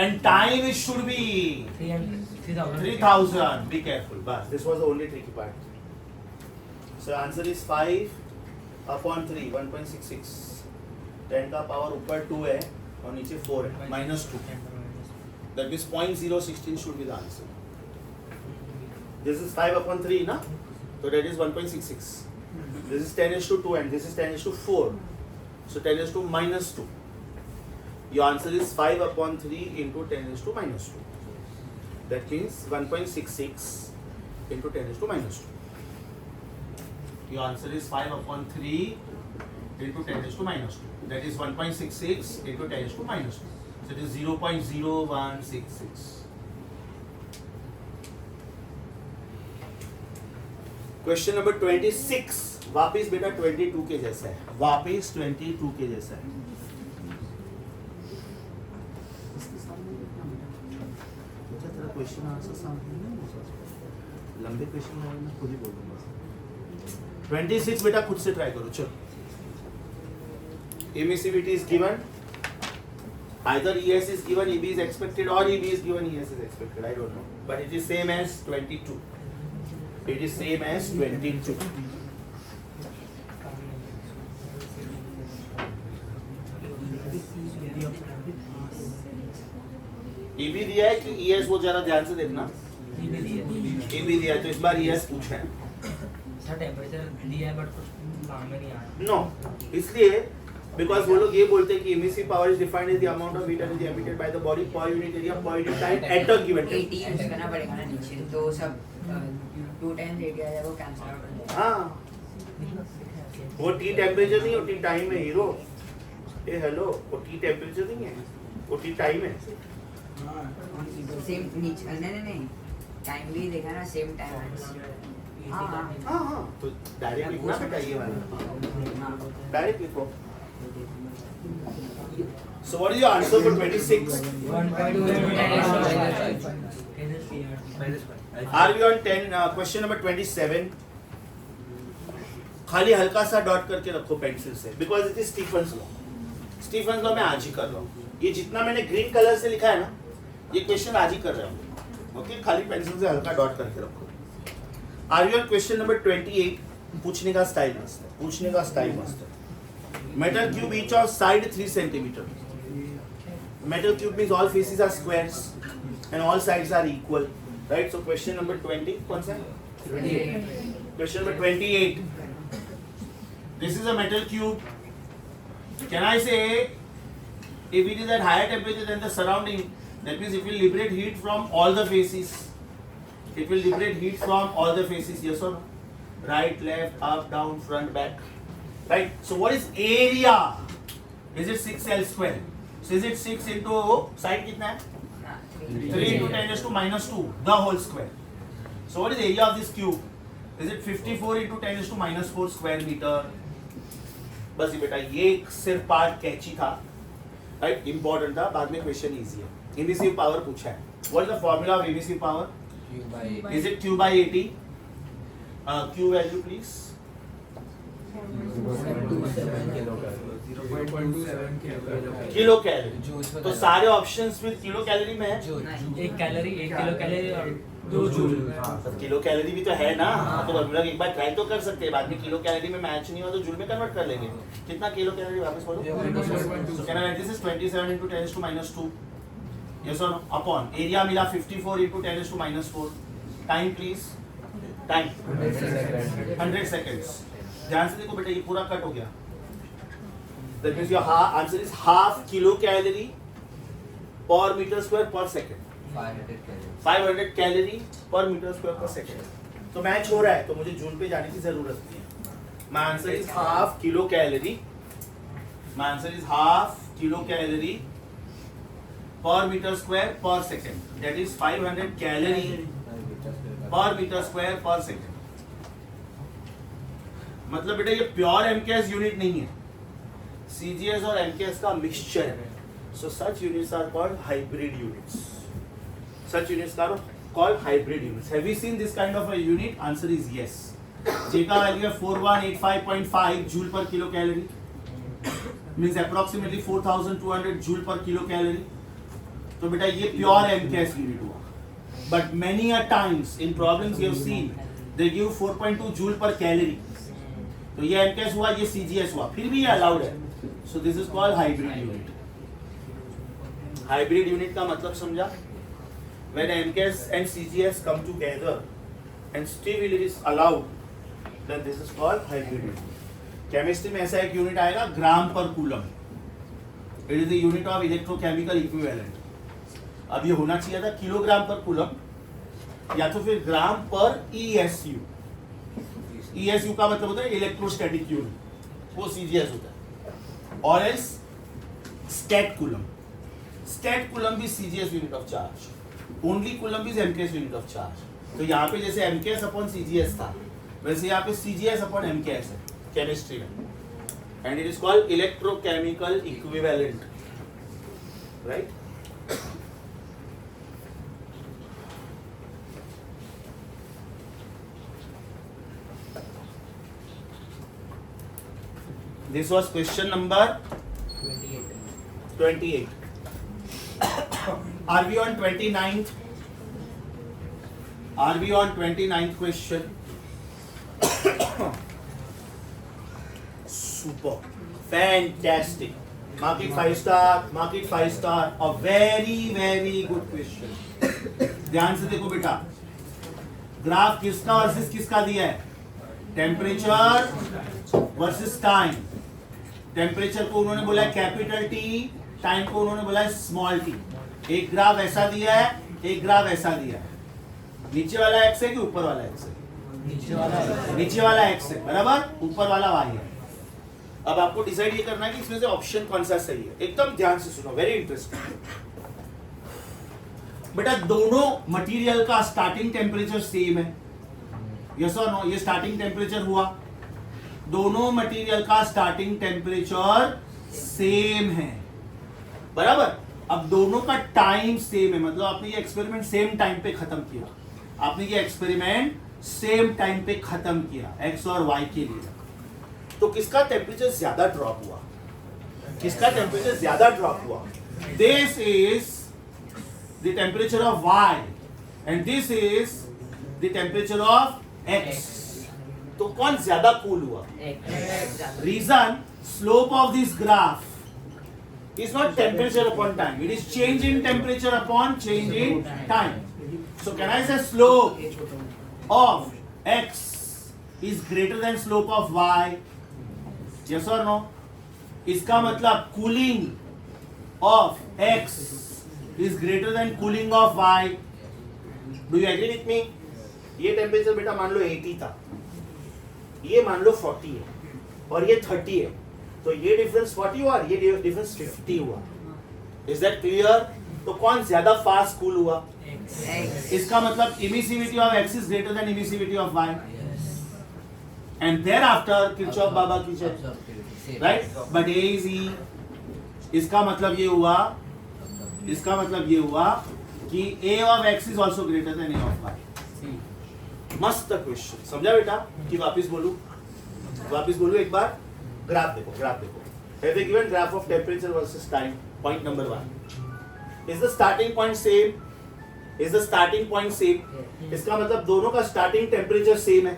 Speaker 1: And time it should be 3000. Be careful. Bas, this was the only tricky part. So answer is 5 upon 3, 1.66. 10 का power ऊपर 2 है और नीचे 4 है, -2. That means 0.016 should be the answer. This is 5 upon 3 ना? So that is 1.66. This is 10 is to 2 and this is 10 is to 4. So 10 is to -2. Your answer is 5 upon 3 into 10 is to -2. That means 1.66 into 10 is to -2. Your answer is 5 upon 3 into 10 is to -2. That is 1.66 into 10 is to -2. So it is 0.0166. Question number 26. वापिस बेटा 22 के जैसा है. वापिस 22 के जैसा है. Question answer सामने नहीं हो सकता. लंबे क्वेश्चन में मैं खुद ही बोल दूंगा. 26 बेटा खुद से ट्राई करो. चलो. Emissivity is given. Either ES is given, EB is expected, or EB is given, ES is expected. I don't know. But it is same as 22. It is same as 22. EB दिया है कि ES वो जरा ध्यान से देखना. EB दिया है तो इस बार ES पूछा है.
Speaker 5: सर टेम्परेचर दिया है बट कुछ काम में नहीं आया.
Speaker 1: No, इसलिए because वो लोग ये बोलते हैं कि emissive power is defined as the amount of heat energy emitted by the body per unit area per unit time at a given time.
Speaker 6: 80 use करना पड़ेगा ना नीचे तो सब 2 टाइम्स एरिया है वो कैंसिल आउट हो जाएगा.
Speaker 1: हाँ, वो T टेम्परेचर नहीं, वो T टाइम है हीरो. ए हेलो, वो T टेम्परेचर नहीं है, वो T टाइम है.
Speaker 6: सेम नीचे नहीं टाइम भी देखा ना सेम टाइम.
Speaker 1: हाँ तो डायरेक्ट लिखना बेटा ये वाला. डायरेक्ट लिखो. So what is your answer for 26? Are we on 10? Question number 27. खाली हल्का सा डॉट करके रखो पेंसिल से because it is Stephen's law. Stephen's law मैं आज ही कर रहा हूँ. ये जितना मैंने ग्रीन कलर से लिखा है ना, ये क्वेश्चन आज ही कर रहा हूँ. ओके, खाली पेंसिल से हल्का डॉट करके रखो. Are you on question number 28? पूछने का स्टाइल मस्त है. पूछने का स्टाइल मस्त है. Metal cube each of side 3 centimeter. Metal cube means all faces are squares and all sides are equal. Right? So question number 20. कौन सा?
Speaker 6: 28.
Speaker 1: Question number 28. This is a metal cube. Can I say if it is at higher temperature than the surrounding, that means it will liberate heat from all the faces. It will liberate heat from all the faces. Yes or no? Right, left, up, down, front, back. Right? So what is area? Is it 6L square? So is it 6 into side कितना है? 3 into 10 raised to -2, the whole square. So what is the area of this cube? Is it 54 into 10 raised to -4 square meter? बस ये बेटा ये सिर्फ part कैची था. Right, important था. बाद में क्वेश्चन इजी है. एमिसिव पावर पूछा है. What is the formula of emissive power? Is it Q by 80? Q value please. 0.27 kilo calorie. तो सारे ऑप्शंस में किलो कैलोरी में है.
Speaker 5: 1 कैलोरी 1 किलो कैलोरी और 2 जूल.
Speaker 1: किलो कैलोरी भी तो है ना. तो हम लोग एक बार ट्राई तो कर सकते हैं. बाद में किलो कैलोरी में मैच नहीं हुआ तो जूल में कन्वर्ट कर लेंगे. कितना किलो कैलोरी वापस बोलो. So can I write this is 27 into 10 to -2. Yes or no? Upon area मिला 54 into 10 to -4. Time please. Time 100 seconds. ध्यान से देखो बेटा, ये पूरा कट हो गया. That means your answer is half kilo calorie per meter square per second. 500 calorie पर मीटर स्क्वायर पर सेकेंड। तो मैच हो रहा है, तो मुझे जूल पे जाने की जरूरत नहीं है। My answer is half kilo calorie. My answer is half kilo calorie पर मीटर स्क्वायर पर सेकेंड, दैट इज 500 कैलोरी पर मीटर स्क्वायर पर सेकेंड। मतलब बेटा ये प्योर एमकेएस यूनिट नहीं है, सीजीएस और एमकेएस का मिक्सचर है। So such units are called hybrid units. Such units are called hybrid units. Have you seen this kind of a unit? Answer is yes. J का value है 4185.5 joule पर kilo calorie, means approximately 4200 joule पर kilo calorie. तो बेटा ये pure MKS unit हुआ। But many a times in problems you have seen they give 4.2 joule पर calorie. तो ये एमकेएस हुआ, ये सीजीएस हुआ, फिर भी ये अलाउड है। So this is called hybrid unit. Hybrid unit का मतलब समझा? When MKS and CGS come together and still it is allowed, then this is called hybrid unit. Chemistry में ऐसा एक यूनिट आएगा ग्राम पर coulomb. It is the unit of electrochemical equivalent. अब ये होना चाहिए था किलोग्राम पर कूलम या तो फिर ग्राम पर ESU। ESU का मतलब होता है इलेक्ट्रोस्टैटिक यूनिट, वो CGS होता है। और else stat coulomb. Stat coulomb भी CGS unit of charge. Only coulomb is MKS unit of charge. तो यहाँ पे जैसे एमकेएस अपॉन सीजीएस था, वैसे यहाँ पे सीजीएस अपॉन एमकेएस है केमिस्ट्री में, and it is called electrochemical equivalent, right? This was question number 28. Are we on 29th? Are we on 29th question? Super. Fantastic. Mark it 5 star. Mark it 5 star. A very, very good question. ध्यान से देखो बेटा, graph किसका versus किसका दिया है? Temperature versus time. Temperature को उन्होंने बोला है कैपिटल टी, टाइम को उन्होंने बोला है स्मॉल टी। एक ग्राफ ऐसा दिया है, एक ग्राफ ऐसा दिया है। नीचे वाला एक्स है कि ऊपर वाला एक्स है? नीचे वाला एक्स है, बराबर। ऊपर वाला वाई है। अब आपको डिसाइड ये करना है कि इसमें से ऑप्शन कौन सा सही है। एकदम ध्यान से सुनो, वेरी इंटरेस्टिंग बेटा। दोनों मटेरियल का स्टार्टिंग टेम्परेचर सेम है, यस और नो? ये स्टार्टिंग टेम्परेचर हुआ, दोनों मटेरियल का स्टार्टिंग टेम्परेचर सेम है, बराबर। अब दोनों का टाइम सेम है, मतलब आपने ये एक्सपेरिमेंट सेम टाइम पे खत्म किया। आपने ये एक्सपेरिमेंट सेम टाइम पे खत्म किया, एक्स और वाई के लिए। तो किसका टेम्परेचर ज्यादा ड्रॉप हुआ? किसका टेम्परेचर ज्यादा ड्रॉप हुआ? This is the temperature of Y and this is the temperature of X. तो कौन ज्यादा कूल हुआ? Reason, slope of this graph is not temperature upon time, it is change in temperature upon change in time. So can I say slope of x is greater than slope of y? Yes or no? इसका मतलब cooling of x is greater than cooling of y. Do you agree with me? ये temperature बेटा मान लो 80 था, ये मान लो 40 है और ये 30 है, तो ये डिफरेंस 40 हुआ, ये डिफरेंस 50 हुआ। Is that clear? तो कौन ज्यादा फास्ट कूल हुआ? इसका मतलब emissivity of X is greater than emissivity of Y, and thereafter Kirchhoff बाबा की जय, right? But A is E. इसका मतलब ये हुआ, इसका मतलब ये हुआ कि A of X is also greater than A of Y. मस्त क्वेश्चन, समझा बेटा? कि वापस बोलूं एक बार। ग्राफ देखो, ग्राफ देखो। Have they given graph of temperature versus time? Point number 1. Is the starting point same? Is the starting point same? इसका मतलब दोनों का starting temperature same है।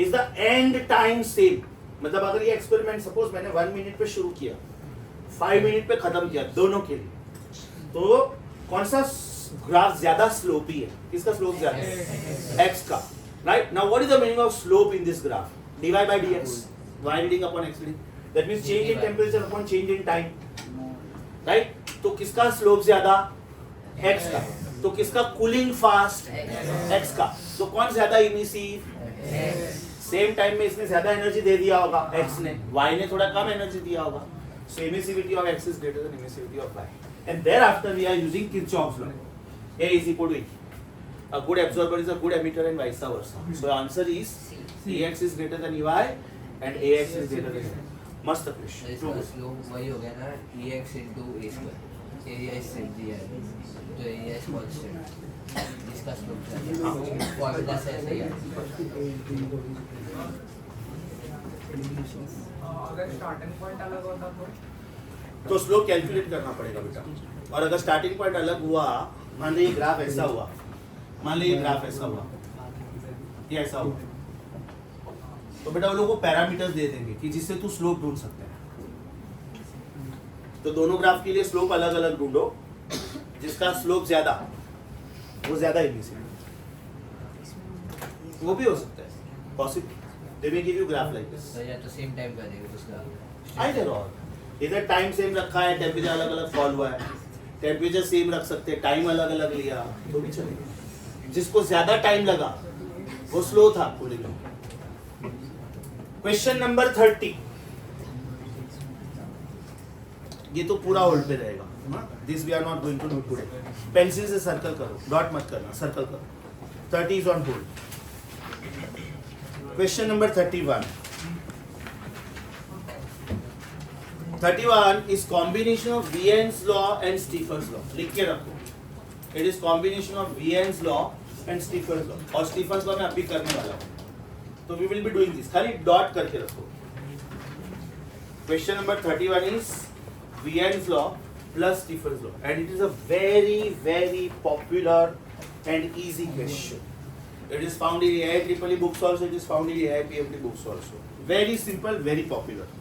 Speaker 1: Is the end time same? मतलब अगर ये experiment suppose मैंने 1 minute पे शुरू किया, 5 minute पे खत्म किया, दोनों के लिए, तो कौन सा ग्राफ ज्यादा स्लोपी है? किसका स्लोप ज्यादा है? X का, right? Now what is the meaning of slope in this graph? dy by dx, y reading upon x reading. That means change in temperature upon change in time, right? तो किसका slope ज्यादा? X का। तो किसका cooling fast? X का। तो कौन ज्यादा इमिसिव? सेम टाइम में इसने ज्यादा एनर्जी दे दिया होगा एक्स ने, वाई ने थोड़ा कम एनर्जी दिया होगा। So emissivity of X is greater than emissivity of Y, and thereafter we are using Kirchhoff's law, A is equal to E. A good absorber is a good emitter and vice versa. So answer is EX is greater than EY and AX is greater than EY. मस्त question.
Speaker 2: इसका slope वही हो गया ना, EX into A square, area is same दिया है, तो area is constant, इसका स्लोप चाहिए, फॉर्मूला से ऐसे ही है।
Speaker 3: अगर स्टार्टिंग पॉइंट अलग होता
Speaker 1: तो स्लोप कैलकुलेट करना पड़ेगा बेटा, और अगर स्टार्टिंग पॉइंट अलग हुआ, मान लीजिए ग्राफ ऐसा हुआ, मान लीजिए ग्राफ ऐसा हुआ, ये ऐसा हुआ, तो बेटा वो लोग को पैरामीटर्स दे देंगे कि जिससे तू स्लोप ढूंढ सकते हैं। तो दोनों ग्राफ के लिए स्लोप अलग अलग ढूंढो, जिसका स्लोप ज्यादा वो ज्यादा इमिसिव, वो भी हो सकता है possible. They may give you graph like this,
Speaker 2: तो या तो सेम टाइम कर देंगे उसका,
Speaker 1: आइदर और, इधर टाइम सेम रखा है, टेम्परेचर अलग अलग फॉल हुआ है, टेम्परेचर सेम रख सकते हैं, टाइम अलग अलग लिया तो भी चलेगा। जिसको ज्यादा टाइम लगा वो स्लो था कूलिंग। क्वेश्चन नंबर 30, ये तो पूरा होल्ड पे रहेगा, this we are not going to do today. Pencil से सर्कल करो, डॉट मत करना, सर्कल करो। 30 is on hold. Question number 31 is combination of Wien's law and Stefan's law. लिख के रखो, it is combination of Wien's law and Stefan's law, और Stefan's law मैं अभी करने वाला हूँ, तो we will be doing this, खाली डॉट करके रखो। Question number 31 is Wien's law plus Stefan's law, and it is a very very popular and easy question. It is found in AIEEE books also, it is found in AIPMD books also. Very simple, very popular.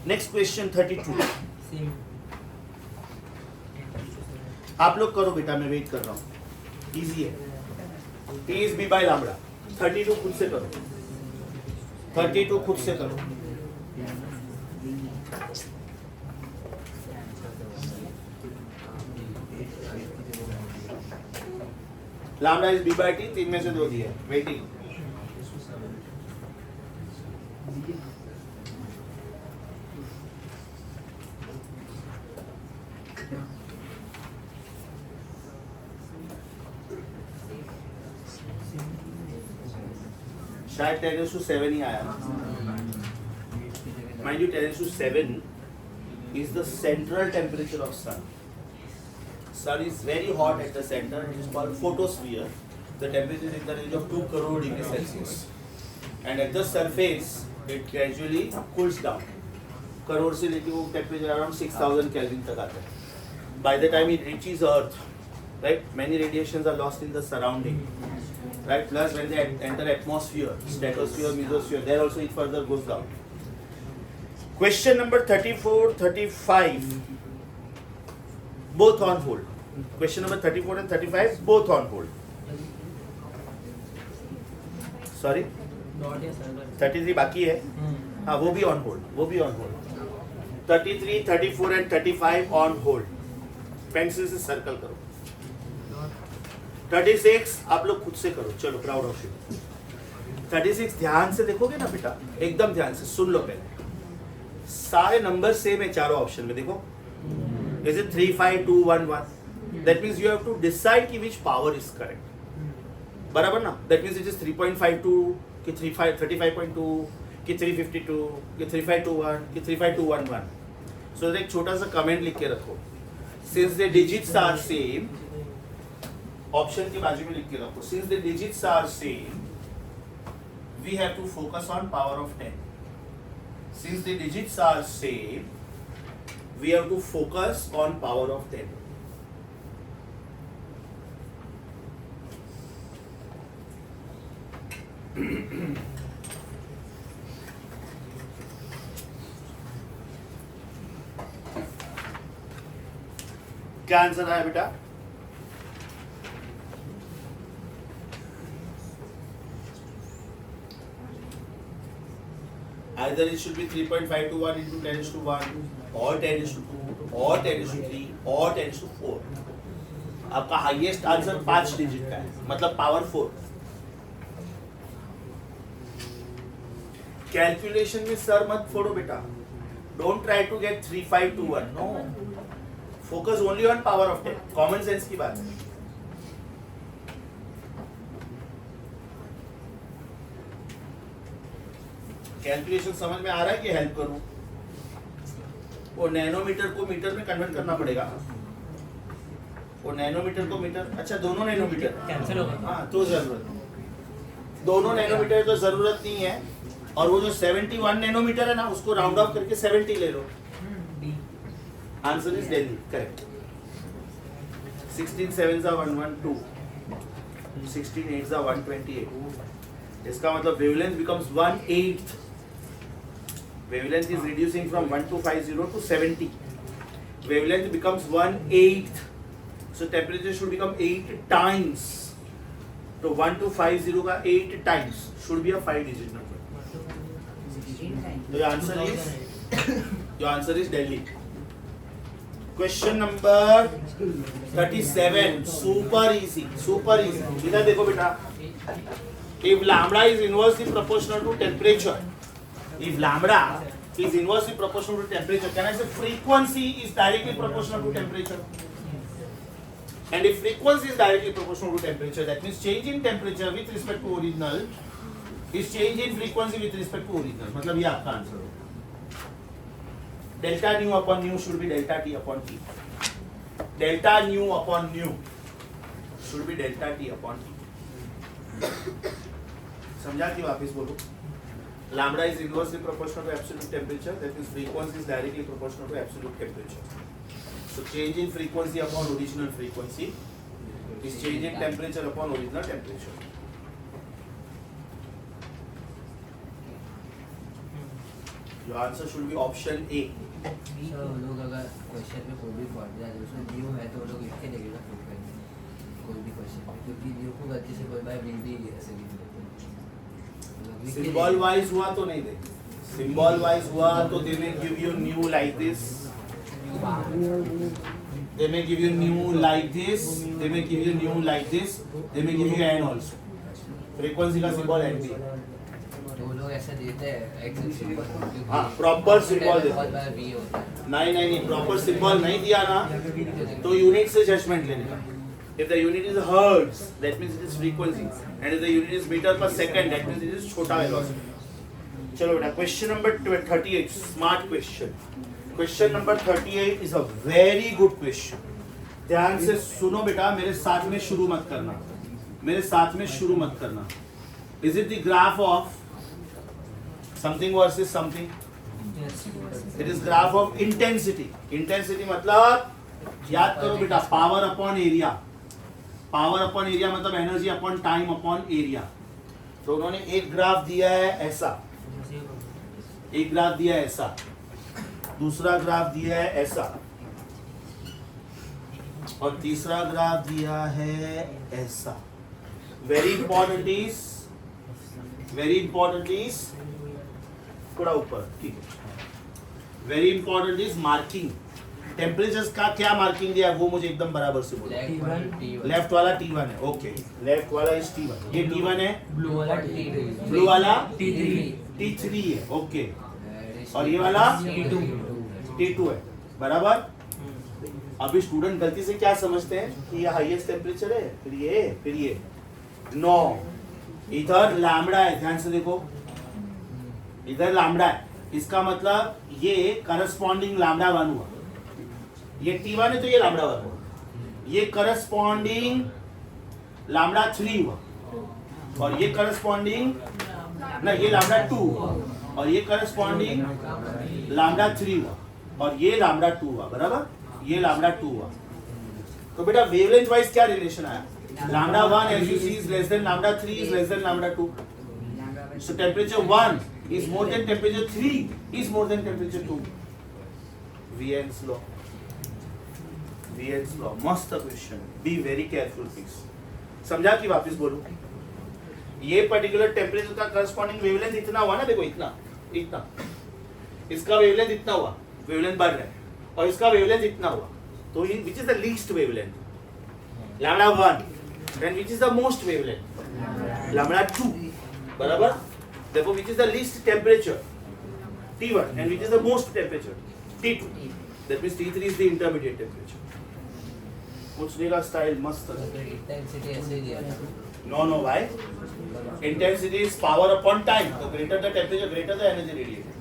Speaker 1: Next question 32।
Speaker 5: Same
Speaker 1: आप लोग करो बेटा, मैं wait कर रहा हूँ, easy है। T is B by lambda। 32 खुद से करो, 32 खुद से करो। lambda is B by T, 3 में से 2 दिया है, वेटिंग। शायद 10⁻7 ही आया। Mind you 10⁻7 is the central temperature of sun. Sun is very hot at the center. It is called photosphere. The temperature is in the range of 2 crore degrees Celsius. And at the surface, it gradually cools down. Crore से लेके वो temperature around 6000 Kelvin तक आता है. By the time it reaches Earth, right, many radiations are lost in the surrounding. Right, plus when they enter atmosphere, stratosphere, mesosphere, there also it further goes down. Question number 34, 35, both on hold. Question number 34 and 35, both on hold. Sorry,
Speaker 5: dot या circle
Speaker 1: 33 बाकी है, हाँ वो भी on hold, वो भी on hold. 33, 34 and 35 on hold. Pencil से circle करो। 36 आप लोग खुद से करो, चलो प्राउड ऑफ यू। 36 ध्यान से देखोगे ना बेटा, एकदम ध्यान से सुन लो पहले। सारे नंबर सेम है चारों ऑप्शन में, देखो is it 3, 5, 2, 1, 1। That means you have to decide कि विच पावर इज करेक्ट, बराबर ना। दैट मीन्स इट इज 3.52 कि 35.2 कि 352 कि 3521 कि 35211। सो एक छोटा सा कमेंट लिख के रखो, since the digits are same, option के बाजू में लिख के रखो, since the digits are same we have to focus on power of 10। Since the digits are same we have to focus on power of 10। क्या आंसर आया बेटा? Either it should be 3.521 into 10⁻1 or 10⁻2 or 10⁻3 or 10⁻4. आपका highest answer 5 digit का है, मतलब power 4। Calculation में sir मत फोड़ो बेटा, don't try to get 3, 5, 2, 1, no, focus only on power of 10। Common sense की बात है। कैलकुलेशन समझ में आ रहा है कि हेल्प करूं? वो नैनोमीटर को मीटर में कन्वर्ट करना पड़ेगा, वो नैनोमीटर को मीटर, अच्छा दोनों नैनोमीटर
Speaker 5: कैंसिल होगा।
Speaker 1: हाँ तो जरूरत, दोनों नैनोमीटर तो जरूरत नहीं है। और वो जो 71 नैनोमीटर है ना, उसको राउंड ऑफ करके 70 ले लो। Answer is Delhi, correct. 16 7s are 112, 16 8s are 128। इसका मतलब wavelength becomes 1/8। Wavelength is reducing from 1250 to 70. Wavelength becomes 1/8. So temperature should become 8 times. So 1250 का 8 times should be a 5-digit number.
Speaker 6: 16 times.
Speaker 1: So your answer is Delhi. Question number 37. Super easy. Super easy. इधर देखो बेटा. If lambda is inversely proportional to temperature. If lambda is inversely proportional to temperature, can I say frequency is directly proportional to temperature? And if frequency is directly proportional to temperature, that means change in temperature with respect to original is change in frequency with respect to original. मतलब ये आपका answer होगा। Delta nu upon nu should be delta t upon t. Delta nu upon nu should be delta t upon t. समझा कि वापस बोलो? Lambda is inversely proportional to absolute temperature. That means frequency is directly proportional to absolute temperature. So change in frequency upon original frequency is change in temperature upon original temperature. Your answer should be option A.
Speaker 2: Sir वो लोग अगर question में कोई भी fault जाए उसमें new है तो वो लोग लिख के देंगे ना कोई भी क्वेश्चन में, क्योंकि न्यू को गलती से कोई बार विल भी ऐसे लिख देते हैं।
Speaker 1: Symbol wise हुआ तो नहीं देंगे, symbol wise हुआ तो they may give you new like this, they may give you new like this, they may give you new like this, they may give you n also. Frequency का symbol n भी है।
Speaker 2: तो वो लोग ऐसा देते हैं एक्सेल सिंबल,
Speaker 1: हाँ प्रॉपर सिंबल देते
Speaker 2: बहुत
Speaker 1: हैं।
Speaker 2: बार वी होता है।
Speaker 1: नहीं प्रॉपर सिंबल नहीं दिया ना तो यूनिट से जजमेंट लेने का। If the unit is hertz, that means it is frequency, and if the unit is meter per second, that means it is छोटा velocity। चलो बेटा, question number 38, smart question। Question number 38 is a very good question। ध्यान से सुनो बेटा, मेरे साथ में शुरू मत करना, मेरे साथ में शुरू मत करना। Is it the graph of something versus something? It is graph of intensity। Intensity मतलब याद करो बेटा, power upon area. Power upon area मतलब energy upon time upon area. तो उन्होंने एक ग्राफ दिया है ऐसा, एक ग्राफ दिया है ऐसा, दूसरा ग्राफ दिया है ऐसा, और तीसरा ग्राफ दिया है ऐसा। वेरी इंपॉर्टेंट इज थोड़ा ऊपर, ठीक है। Very important is marking. Temperature का क्या मार्किंग दिया है वो मुझे एकदम बराबर से बोलो। लेफ्ट वाला T1 है, ओके, लेफ्ट वाला इज T1, ये T1 है,
Speaker 2: ब्लू वाला T2,
Speaker 1: ब्लू वाला
Speaker 2: T3
Speaker 1: है, ओके, और ये वाला T2 है, बराबर। अभी स्टूडेंट गलती से क्या समझते हैं कि ये हाईएस्ट टेम्परेचर है, फिर ये नो, इधर लैम्बडा है, ध्यान से देखो, इधर लैम्बडा है, इसका मतलब ये करस्पॉन्डिंग लैम्बडा 1 हुआ। ये T1 है तो ये लैम्बडा 1 हुआ, ये करस्पॉन्डिंग लैम्बडा 3 हुआ, और ये करस्पॉन्डिंग ना, ये लैम्बडा 2 हुआ, और ये करस्पॉन्डिंग लैम्बडा 3 हुआ, और ये लैम्बडा 2 हुआ, बराबर, ये लैम्बडा 2 हुआ। तो बेटा वेवलेंथ वाइज क्या रिलेशन आया? Lambda 1 as you see is less than lambda 3 is less than lambda 2. So temperature 1 is more than temperature 3 is more than temperature 2. Wien's law. Wien's law. मस्त question, be very careful please. समझा कि वापस बोलूं? ये particular temperature का corresponding wavelength इतना हुआ ना, देखो इतना, इसका वेवलेंथ इतना हुआ, वेवलेंथ बढ़ रहा है, और इसका वेवलेंथ इतना हुआ, तो which is the least wavelength? lambda 1, then which is the most wavelength? Lambda 2, बराबर? Therefore which is the least temperature? T1, and which is the most temperature? T2. That means T3 is the intermediate temperature. पूछने का style मस्त है.
Speaker 2: Intensity ऐसे ही दिया था.
Speaker 1: No, why? Intensity is power upon time. The greater the temperature, greater the energy radiated.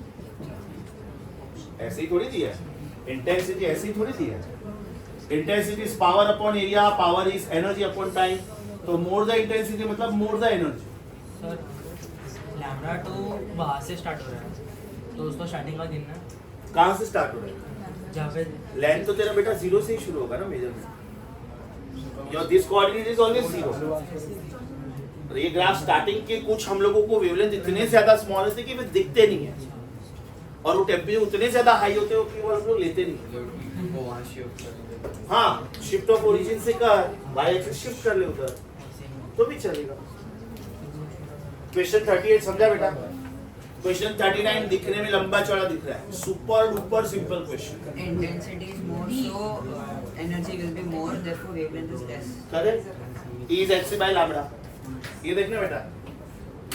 Speaker 1: ऐसे ही थोड़ी दिया है. Intensity ऐसे ही थोड़ी दिया है. Intensity is power upon area, power is energy upon time. तो more the intensity मतलब more the energy.
Speaker 5: Sir lambda तो वहाँ से स्टार्ट हो रहा है तो उसका स्टार्टिंग का दिन है
Speaker 1: कहाँ से स्टार्ट हो रहा है?
Speaker 5: जहाँ पे
Speaker 1: लेंथ तो तेरा बेटा 0 से ही शुरू होगा ना measurement. Your this coordinate is always 0. और ये ग्राफ स्टार्टिंग के कुछ हम लोगों को वेवलेंथ इतने ज्यादा स्मॉल होते कि वे दिखते नहीं है और वो टेम्परेचर उतने ज्यादा हाई होते हो कि वो हम लोग लेते नहीं. हाँ, शिफ्ट ऑफ ओरिजिन से कर, वाई एक्सिस शिफ्ट कर ले उधर तो भी चलेगा. क्वेश्चन 38 समझा बेटा? क्वेश्चन 39 दिखने में लंबा चौड़ा दिख रहा है. Super duper simple question.
Speaker 6: Intensity is more, so energy will be more, therefore wavelength is less.
Speaker 1: Correct. E is hc by lambda. ये देखना बेटा.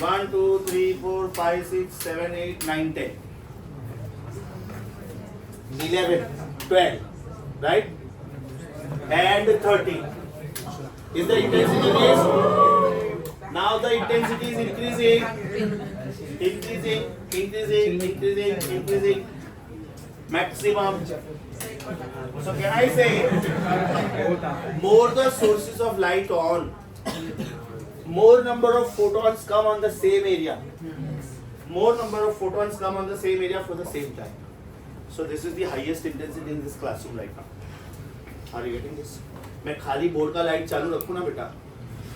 Speaker 1: 1 2 3 4 5 6 7 8 9 10 11 12 right and 13 is the intensity is. Now the intensity is increasing maximum. So can I say more the sources of light on, more number of photons come on the same area. More number of photons come on the same area for the same time. So this is the highest intensity in this classroom right now. Are you getting this? मैं खाली board का light चालू रखूँ ना बेटा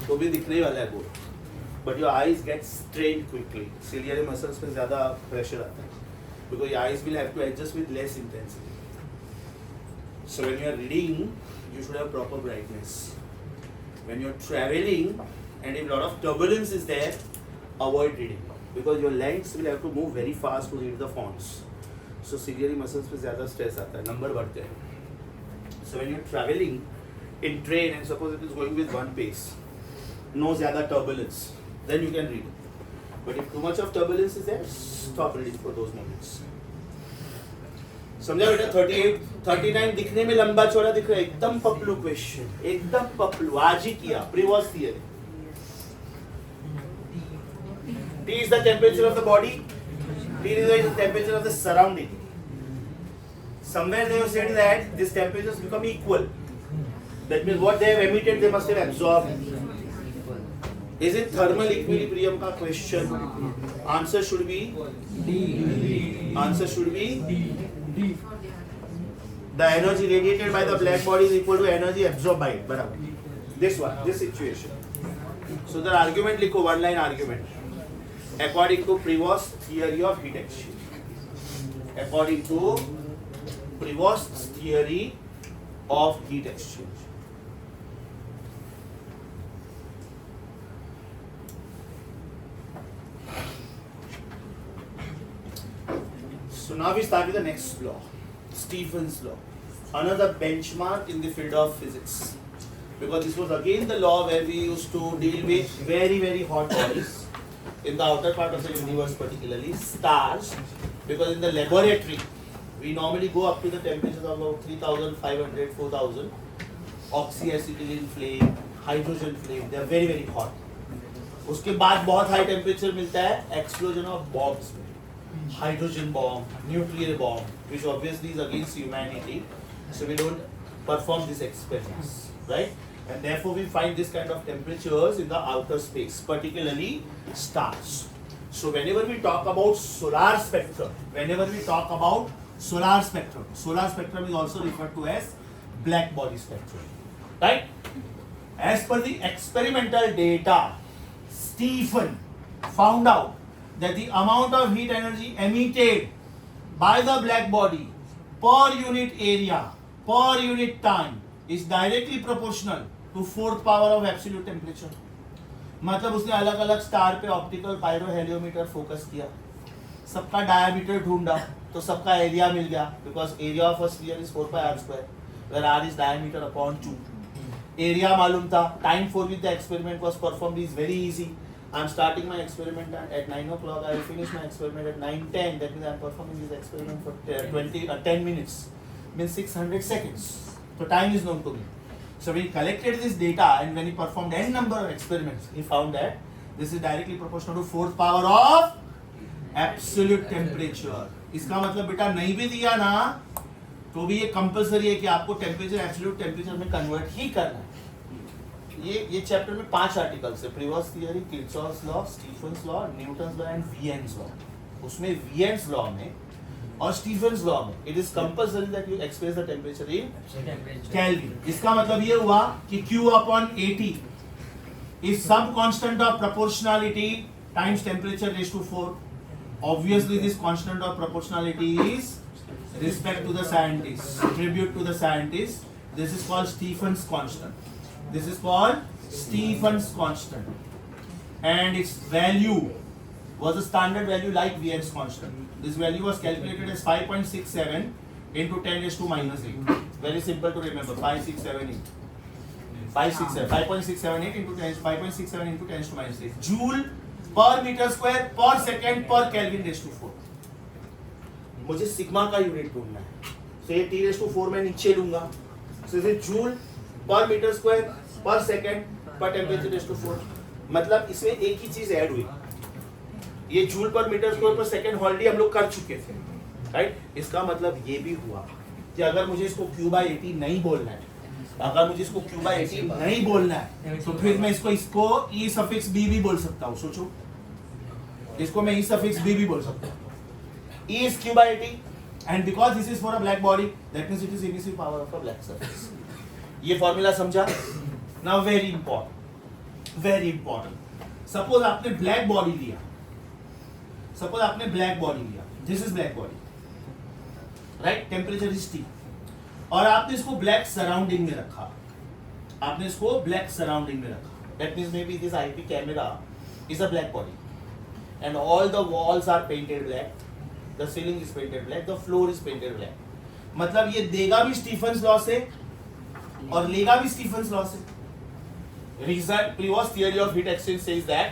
Speaker 1: तो भी दिखने वाला है board. But your eyes get strained quickly. Ciliary muscles पे ज़्यादा pressure आता है. Because your eyes will have to adjust with less intensity. So when you are reading, you should have proper brightness. When you are traveling and if lot of turbulence is there, avoid reading. Because your legs will have to move very fast to read the fonts. So ciliary muscles पे ज़्यादा stress आता है, number बढ़ते हैं. So when you are traveling in train and suppose it is going with one pace, no ज़्यादा turbulence, then you can read. But if too much of turbulence is there, stop reading for those moments. समझा बेटा? 38, 39 दिखने में लंबा चौड़ा दिख रहा है. एकदम पपलू क्वेश्चन, एकदम पपलू. आज ही किया, previous theory. T is the temperature of the body. T is the temperature of the surrounding. Somewhere they have said that these temperatures become equal. That means what they have emitted, they must have absorbed. Is it thermal equilibrium का question? Answer should be D. Answer should be D. The energy radiated by the black body is equal to energy absorbed by it. बराबर. This one, this situation. So the argument लिखो, one line argument. According to Prevost's theory of heat exchange. According to Prevost's theory of heat exchange. So now we start with the next law, Stephen's law, another benchmark in the field of physics. Because this was again the law where we used to deal with very, very hot bodies in the outer part of the universe, particularly stars. Because in the laboratory, we normally go up to the temperatures of about 3,500, 4,000. Oxyacetylene flame, hydrogen flame, they are very, very hot. उसके बाद बहुत high temperature मिलता है explosion of bombs में. Hydrogen bomb, nuclear bomb, which obviously is against humanity, so we don't perform these experiments, right? And therefore we find this kind of temperatures in the outer space, particularly stars. So whenever we talk about solar spectrum, solar spectrum is also referred to as black body spectrum, right? As per the experimental data, Stephen found out that the amount of heat energy emitted by the black body per unit area, per unit time is directly proportional to 4th power of absolute temperature. मतलब उसने अलग अलग star पे optical पायरोहेलियोमीटर focus किया, सबका diameter ढूंढा तो सबका एरिया मिल गया. Because area of a sphere is 4 pi r square, where r is diameter upon 2. Area मालूम था, time for which the experiment was performed is very easy. I am starting my experiment at 9 o'clock. I will finish my experiment at 9:10. That means I am performing this experiment for 10 minutes. Means 600 seconds. So time is known to me. So when he collected this data and when he performed n number of experiments, he found that this is directly proportional to 4th power of absolute temperature. इसका मतलब बेटा नहीं भी दिया ना तो भी ये कंपलसरी है कि आपको टेम्परेचर एब्सोल्यूट टेम्परेचर में कन्वर्ट ही करना है. ये चैप्टर में 5 आर्टिकल्स है. Previous theory, Kirchhoff's law, Stefan's law, Newton's law and Wien's law. उसमें वीएन्स लॉ में और स्टीफन्स लॉ में it is compulsory that you express the temperature in kelvin. इसका मतलब ये हुआ कि Q upon AT is some constant of proportionality times temperature raised to 4. Obviously this constant of proportionality is respect to the scientist, tribute to the scientist. This is called Stephen's constant. This is called Stephen's constant, and its value was a standard value like Wien's constant. This value was calculated as 5.67 into 10 raised to minus 8. Very simple to remember. 5.678 into 10 5.67 into 10 to minus 8 joule per meter square per second per Kelvin raised to 4. मुझे sigma का unit ढूंढना है. So ये T raised to 4 मैं नीचे लूंगा. So this is joule per meter square per second per temperature raised to 4. मतलब इसमें एक ही चीज ऐड हुई. ये जूल पर मीटर स्क्वायर पर सेकंड ऑलरेडी हम लोग कर चुके थे, राइट. इसका मतलब ये भी हुआ कि अगर मुझे इसको Q/80 नहीं बोलना है, अगर मुझे इसको Q/80 नहीं बोलना है तो फिर मैं इसको E सफिक्स B भी बोल सकता हूँ. सोचो, इसको मैं E सफिक्स B भी बोल सकता हूँ. E is Q/80 and because this is for a black body that means it is emissivity power of a black surface. ये फॉर्मूला समझा. Now very important, very important. Suppose आपने black body लिया, suppose आपने black body लिया, this is black body, right. Temperature is T और आपने इसको black surrounding में रखा, आपने इसको ब्लैक सराउंडिंग में रखा. That means may be this IP camera is a black body and all the walls are painted black, the ceiling is painted black, the floor is painted black. मतलब ये देगा भी स्टीफन्स लॉ से और लेगा भी स्टीफन्स लॉ से. Reason previous theory of heat exchange says that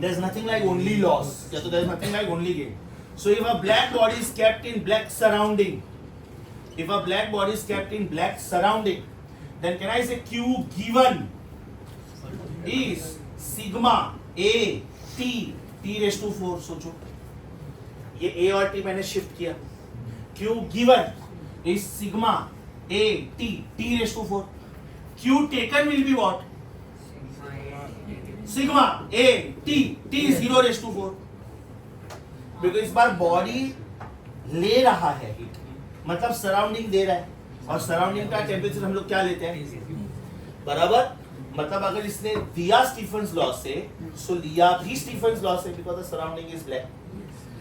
Speaker 1: there is nothing like only loss, या तो there is nothing like only gain. So if a black body is kept in black surrounding, if a black body is kept in black surrounding, then can I say Q given is sigma A T raised to 4. सोचो, ये A और T मैंने shift किया. Q given is sigma A T raised to 4. Q taken will be what? Sigma A T 0 raised to 4. Because इस बार body ले रहा है heat, मतलब सराउंडिंग दे रहा है और सराउंडिंग का टेम्परेचर हम लोग क्या लेते हैं, बराबर. मतलब अगर इसने दिया स्टीफन्स लॉ से सो लिया भी स्टीफन्स लॉ से because the surrounding is black,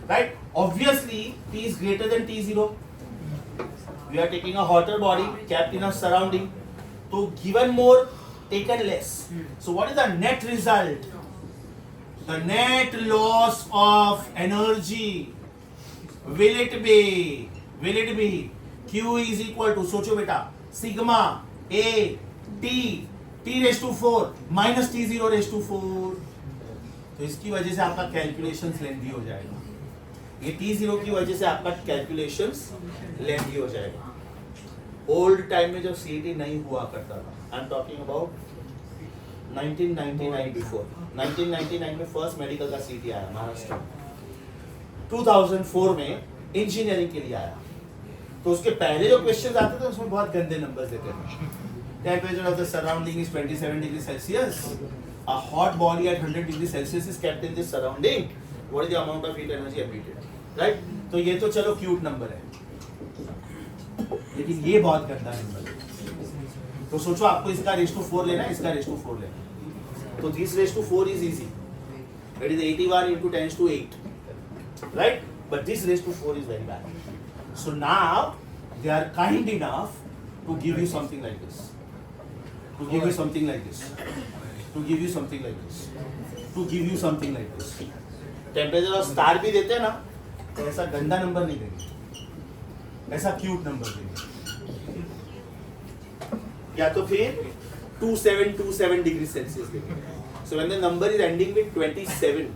Speaker 1: right. Obviously T is greater than T0. We are taking a hotter body kept in a surrounding. So given more, taken less. So what is the net result? The net loss of energy. Will it be Q is equal to, सोचो बेटा, sigma A T raised to 4 minus T0 raised to 4. तो इसकी वजह से आपका calculations lengthy हो जाएगा. ये T0 की वजह से आपका कैलकुलेशंस लेंथी हो जाएगा. ओल्ड टाइम में जब CET नहीं हुआ करता था, I am talking about 1999 before. 1999 में फर्स्ट मेडिकल का CET आया महाराष्ट्र. 2004 में इंजीनियरिंग के लिए आया. तो उसके पहले जो क्वेश्चंस आते थे उसमें बहुत गंदे नंबर्स देते थे. Temperature of the surrounding is 27 degrees Celsius. A hot body at 100 degrees Celsius is kept in this surrounding. What is the amount of heat energy emitted? Right? तो ये तो चलो क्यूट नंबर है, लेकिन ये बहुत गंदा नंबर है. तो सोचो आपको इसका रेश टू 4 लेना है, इसका रेश टू 4 लेना है. तो this raise to 4 is easy. It is 81 into 10 to 8. Right? But this raised to 4 is very bad. So now they are kind enough to give you something like this. To give you something like this. To give you something like this. To give you something like this. Temperature और star भी देते हैं ना, तो ऐसा गंदा number नहीं देंगे, ऐसा क्यूट नंबर देंगे. या तो फिर 2727 degrees Celsius. So when the number is ending with 27,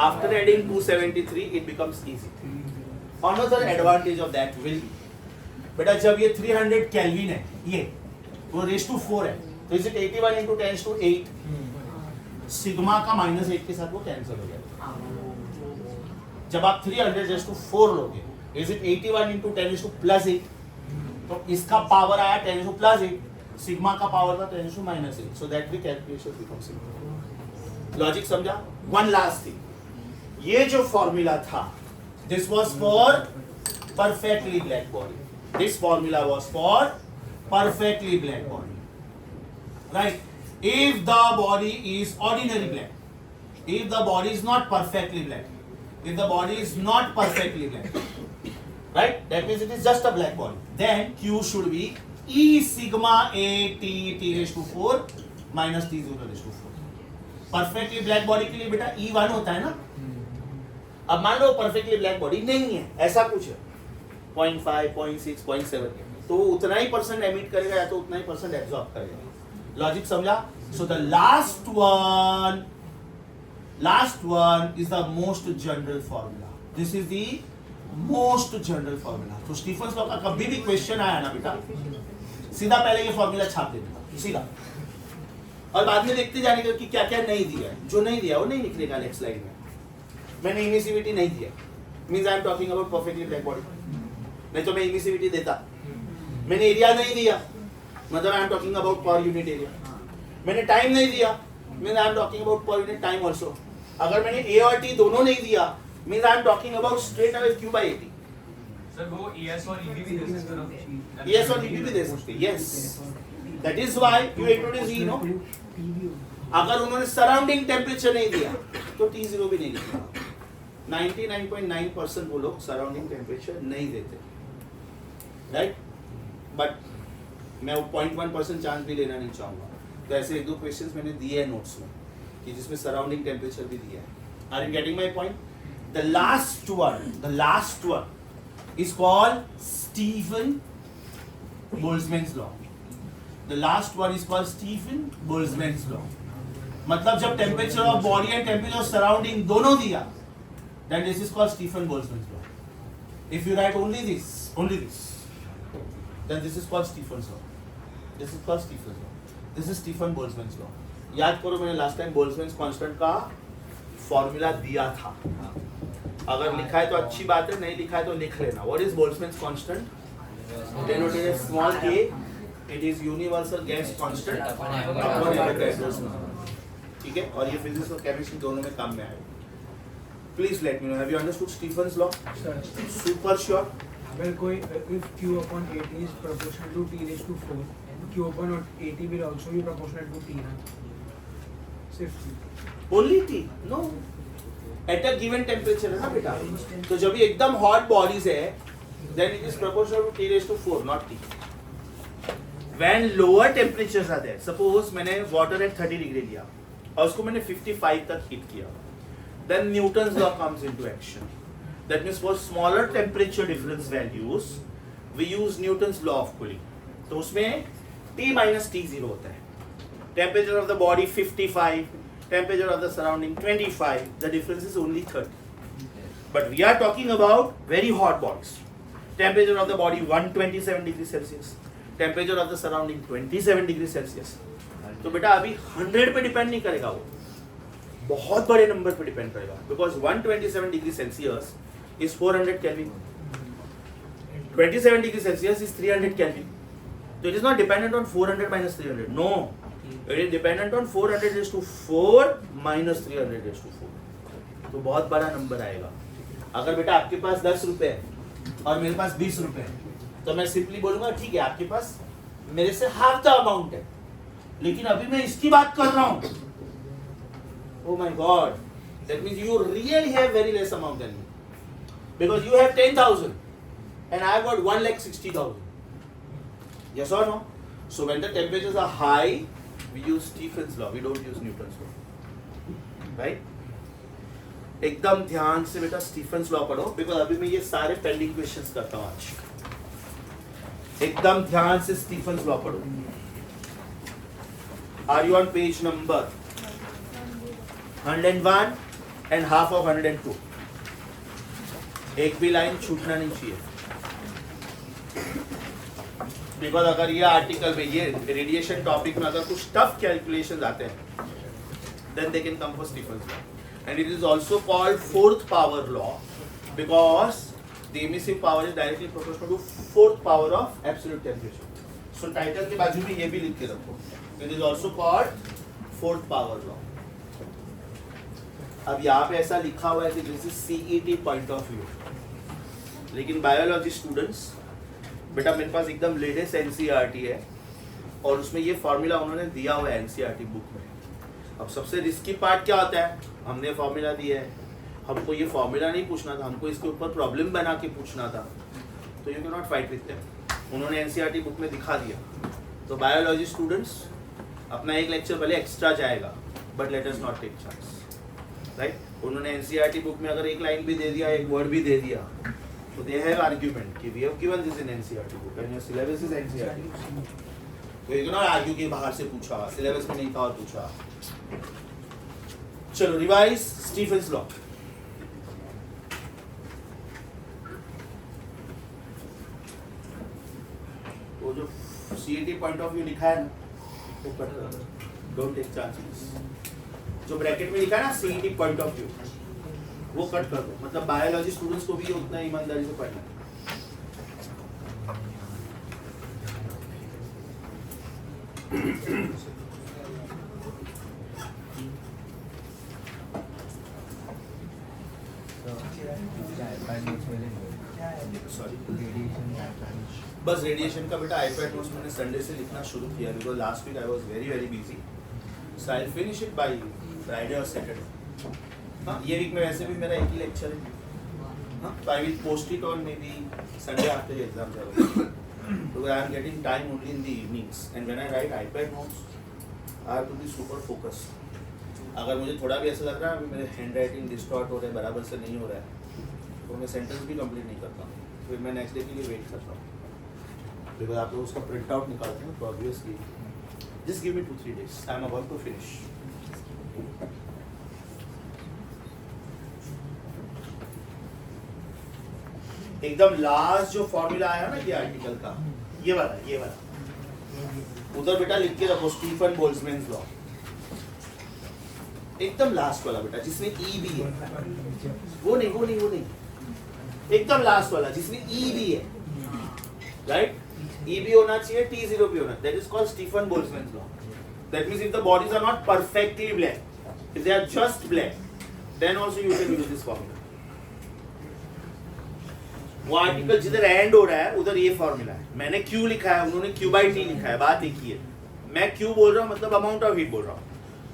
Speaker 1: after adding 273, it becomes easy. Another advantage of that will be, बेटा जब ये 300 केल्विन है, ये वो रेस टू 4 है, तो is it 81 into 10 to 8? Sigma का -8 के साथ वो कैंसिल हो जाएगा. जब आप 300 रेस टू 4 लोगे, इज इट 81 into 10 to +8? तो इसका पावर आया 10 to +8, सिग्मा का पावर था 10 to -8. So that way calculation becomes simple. Logic समझा? One last thing, ये जो फॉर्मूला था, this was for perfectly black body. This formula was for perfectly black body, right? If the body is ordinary black, if the body is not perfectly black, if the body is not perfectly black, right? That means it is just a black body. Then Q should be E sigma A T T raised to 4 minus T0 raised to 4. Perfectly black body के लिए बेटा E1 होता है ना? अब मान लो perfectly black body नहीं है, ऐसा कुछ है, 0.5, 0.6, 0.7, तो उतना ही परसेंट एमिट करेगा या तो उतना ही परसेंट एब्जॉर्ब करेगा. लॉजिक समझा? So the last one is the most general formula. This is the most general formula. तो स्टीफन्स लॉ का कभी भी क्वेश्चन आया ना बेटा, सीधा पहले ये फॉर्मूला छाप देना सीधा, और बाद में देखते जाने का कि क्या क्या नहीं दिया है. जो नहीं दिया वो नहीं निकलेगा नेक्स्ट स्लाइड में. मैंने इमिसिविटी नहीं दिया, means I am talking about perfectly black body, नहीं तो मैं इमिसिविटी देता. मैंने एरिया नहीं दिया, मतलब I am talking about per unit area. मैंने टाइम नहीं दिया, means I am talking about per unit time also. अगर मैंने ए और टी दोनों नहीं दिया, means I am talking about straight away Q by AT.
Speaker 3: Sir वो ES और EB भी दे सकते हो.
Speaker 1: ES और EB भी दे सकते. Yes, that is why you introduce E, no. अगर उन्होंने सराउंडिंग टेम्परेचर नहीं दिया तो T0 भी नहीं लिखा. 99.9% वो लोग सराउंडिंग टेम्परेचर नहीं देते, राइट? बट मैं वो 0.1% चांस भी लेना नहीं चाहूँगा. तो ऐसे एक दो क्वेश्चंस मैंने दिए हैं नोट्स में कि जिसमें सराउंडिंग टेम्परेचर भी दिया है. Are you getting my point? The last one is called Stefan Boltzmann's law. The last one is called Stefan Boltzmann's law. मतलब जब temperature of body and temperature of surrounding दोनों दिया, then this is called Stephen Boltzmann's law. If you write only this, then this is called Stephen's law. This is called Stephen's law. This is Stephen Boltzmann's law. याद करो, मैंने last time बोल्ट्जमैन्स constant का formula दिया था. अगर लिखा है तो अच्छी बात है, नहीं लिखा है तो लिख लेना. What is Boltzmann's constant? Denoted as small a. It is universal gas constant upon Avogadro's number. ठीक है, और ये फिजिक्स और केमिस्ट्री दोनों में काम में आएगा. Please let me know. Have you understood Stephen's law?
Speaker 4: Sir.
Speaker 1: Super sure.
Speaker 4: अगर कोई if Q upon AT is proportional to T raised to 4, Q upon AT will also be proportional to T ना? सिर्फ T.
Speaker 1: Only T? No. At a given temperature है ना बेटा. तो जब ये एकदम hot bodies है, then it is proportional to T raised to 4, not T. When lower temperatures are there, suppose मैंने water at 30 degree लिया और उसको मैंने 55 तक heat किया, then Newton's law comes into action. That means for smaller temperature difference values, we use Newton's law of cooling. तो उसमें T minus T0 होता है. Temperature of the body 55, temperature of the surrounding 25. The difference is only 30. But we are talking about very hot bodies. Temperature of the body 127 degrees Celsius. Temperature of the surrounding 27 degrees Celsius. तो बेटा अभी 100 पे depend नहीं करेगा, वो बहुत बड़े number पे डिपेंड करेगा. Because 127 degree Celsius is 400 kelvin, 27 degree Celsius is 300 kelvin. तो it is not dependent on 400 minus 300. No, it is dependent on 400 raised to 4 minus 300 raised to 4. तो बहुत बड़ा नंबर आएगा. अगर बेटा आपके पास 10 रुपए है और मेरे पास 20 रुपए है, तो मैं सिंपली बोलूंगा ठीक है आपके पास मेरे से हाफ द अमाउंट है, लेकिन अभी मैं इसकी बात कर रहा हूं. Oh my God, that means you really have very less amount than me, because you have 10,000 and I have got 1,60,000. Yes or no? So when the temperatures are high, we use Stephen's law, we don't use Newton's law, right? एकदम ध्यान से बेटा Stephen's law पढ़ो, because अभी मैं ये सारे pending questions करता हूँ आज. एकदम ध्यान से स्टीफन्स लॉ पढ़ो. Are you on page number 101 and half of 102? एक भी लाइन छूटना नहीं चाहिए, बिकॉज अगर ये आर्टिकल में ये रेडिएशन टॉपिक में अगर कुछ टफ कैलकुलेशन आते हैं then they can come for Stephen's law, and it is also called fourth power law because the emissive power is directly proportional to fourth power of absolute temperature. So title के बाजू में ये भी लिख के रखो, it is also called fourth power law. अब यहाँ पे ऐसा लिखा हुआ है कि this is CET point of view, लेकिन बायोलॉजी स्टूडेंट्स बेटा मेरे पास एकदम लेटेस्ट NCERT है और उसमें ये फॉर्मूला उन्होंने दिया हुआ है NCERT बुक में. अब सबसे रिस्की पार्ट क्या होता है, हमने फॉर्मूला दिया है, हमको ये फॉर्मूला नहीं पूछना था, हमको इसके ऊपर प्रॉब्लम बना के पूछना था, तो you can not fight with them. उन्होंने NCERT बुक में दिखा दिया. तो बायोलॉजी स्टूडेंट्स अपना एक लेक्चर भले एक्स्ट्रा जाएगा but let us not take chance, right. उन्होंने NCERT बुक में अगर एक लाइन भी दे दिया, एक वर्ड भी दे दिया, तो दे हैव आर्ग्यूमेंट कि we have given this in NCERT book and your syllabus is NCERT. तो यू कैन नॉट आर्ग्यू कि बाहर से पूछा, सिलेबस में नहीं था और पूछा. चलो रिवाइज स्टीफेंस लॉ. वो जो CET पॉइंट ऑफ व्यू लिखा है ना, वो कट करो, डोंट टेक चांसेस. जो ब्रैकेट में लिखा है ना CET पॉइंट ऑफ व्यू, वो कट कर दो. मतलब बायोलॉजी स्टूडेंट्स को भी उतना ईमानदारी से पढ़ना है. बस रेडिएशन का बेटा आईपैड नोट्स मैंने संडे से लिखना शुरू किया because last week I was very busy, so I will finish it by Friday और सैटरडे. हाँ, ये वीक में वैसे भी मेरा एक ही लेक्चर है. हाँ, तो I will post it on maybe Sunday after the exams are over, because I am getting time only in the evenings and when I write iPad notes I have to be super focused. अगर मुझे थोड़ा भी ऐसा लग रहा है अभी मेरे हैंड राइटिंग डिस्टॉर्ट हो रहा है, बराबर से नहीं हो रहा है, तो मैं सेंटेंस भी कंप्लीट नहीं करता हूँ. फिर मैं नेक्स्ट डे के लिए वेट करता हूँ, बिकॉज आप लोग उसका प्रिंट आउट निकालते हैं. तो obviously just give me 2-3 days, I am about to finish. एकदम लास्ट जो फॉर्मूला आया ना ये आर्टिकल का, ये वाला उधर बेटा लिख के रखो, स्टीफन बोल्ट्जमैन लॉ. एकदम लास्ट वाला बेटा जिसमें ई भी है, वो नहीं, एकदम लास्ट वाला जिसमें ई भी है, राइट. ई भी होना चाहिए, T0 भी होना. That is called Stefan Boltzmann law. That means if the bodies are not perfectly black, if they are just black, then also you can use this formula. वो आर्टिकल जिधर एंड हो रहा है उधर ये फॉर्मूला है. मैंने Q लिखा है, उन्होंने Q/T लिखा है. बात एक ही है. मैं Q बोल रहा हूँ मतलब अमाउंट ऑफ हीट बोल रहा हूँ,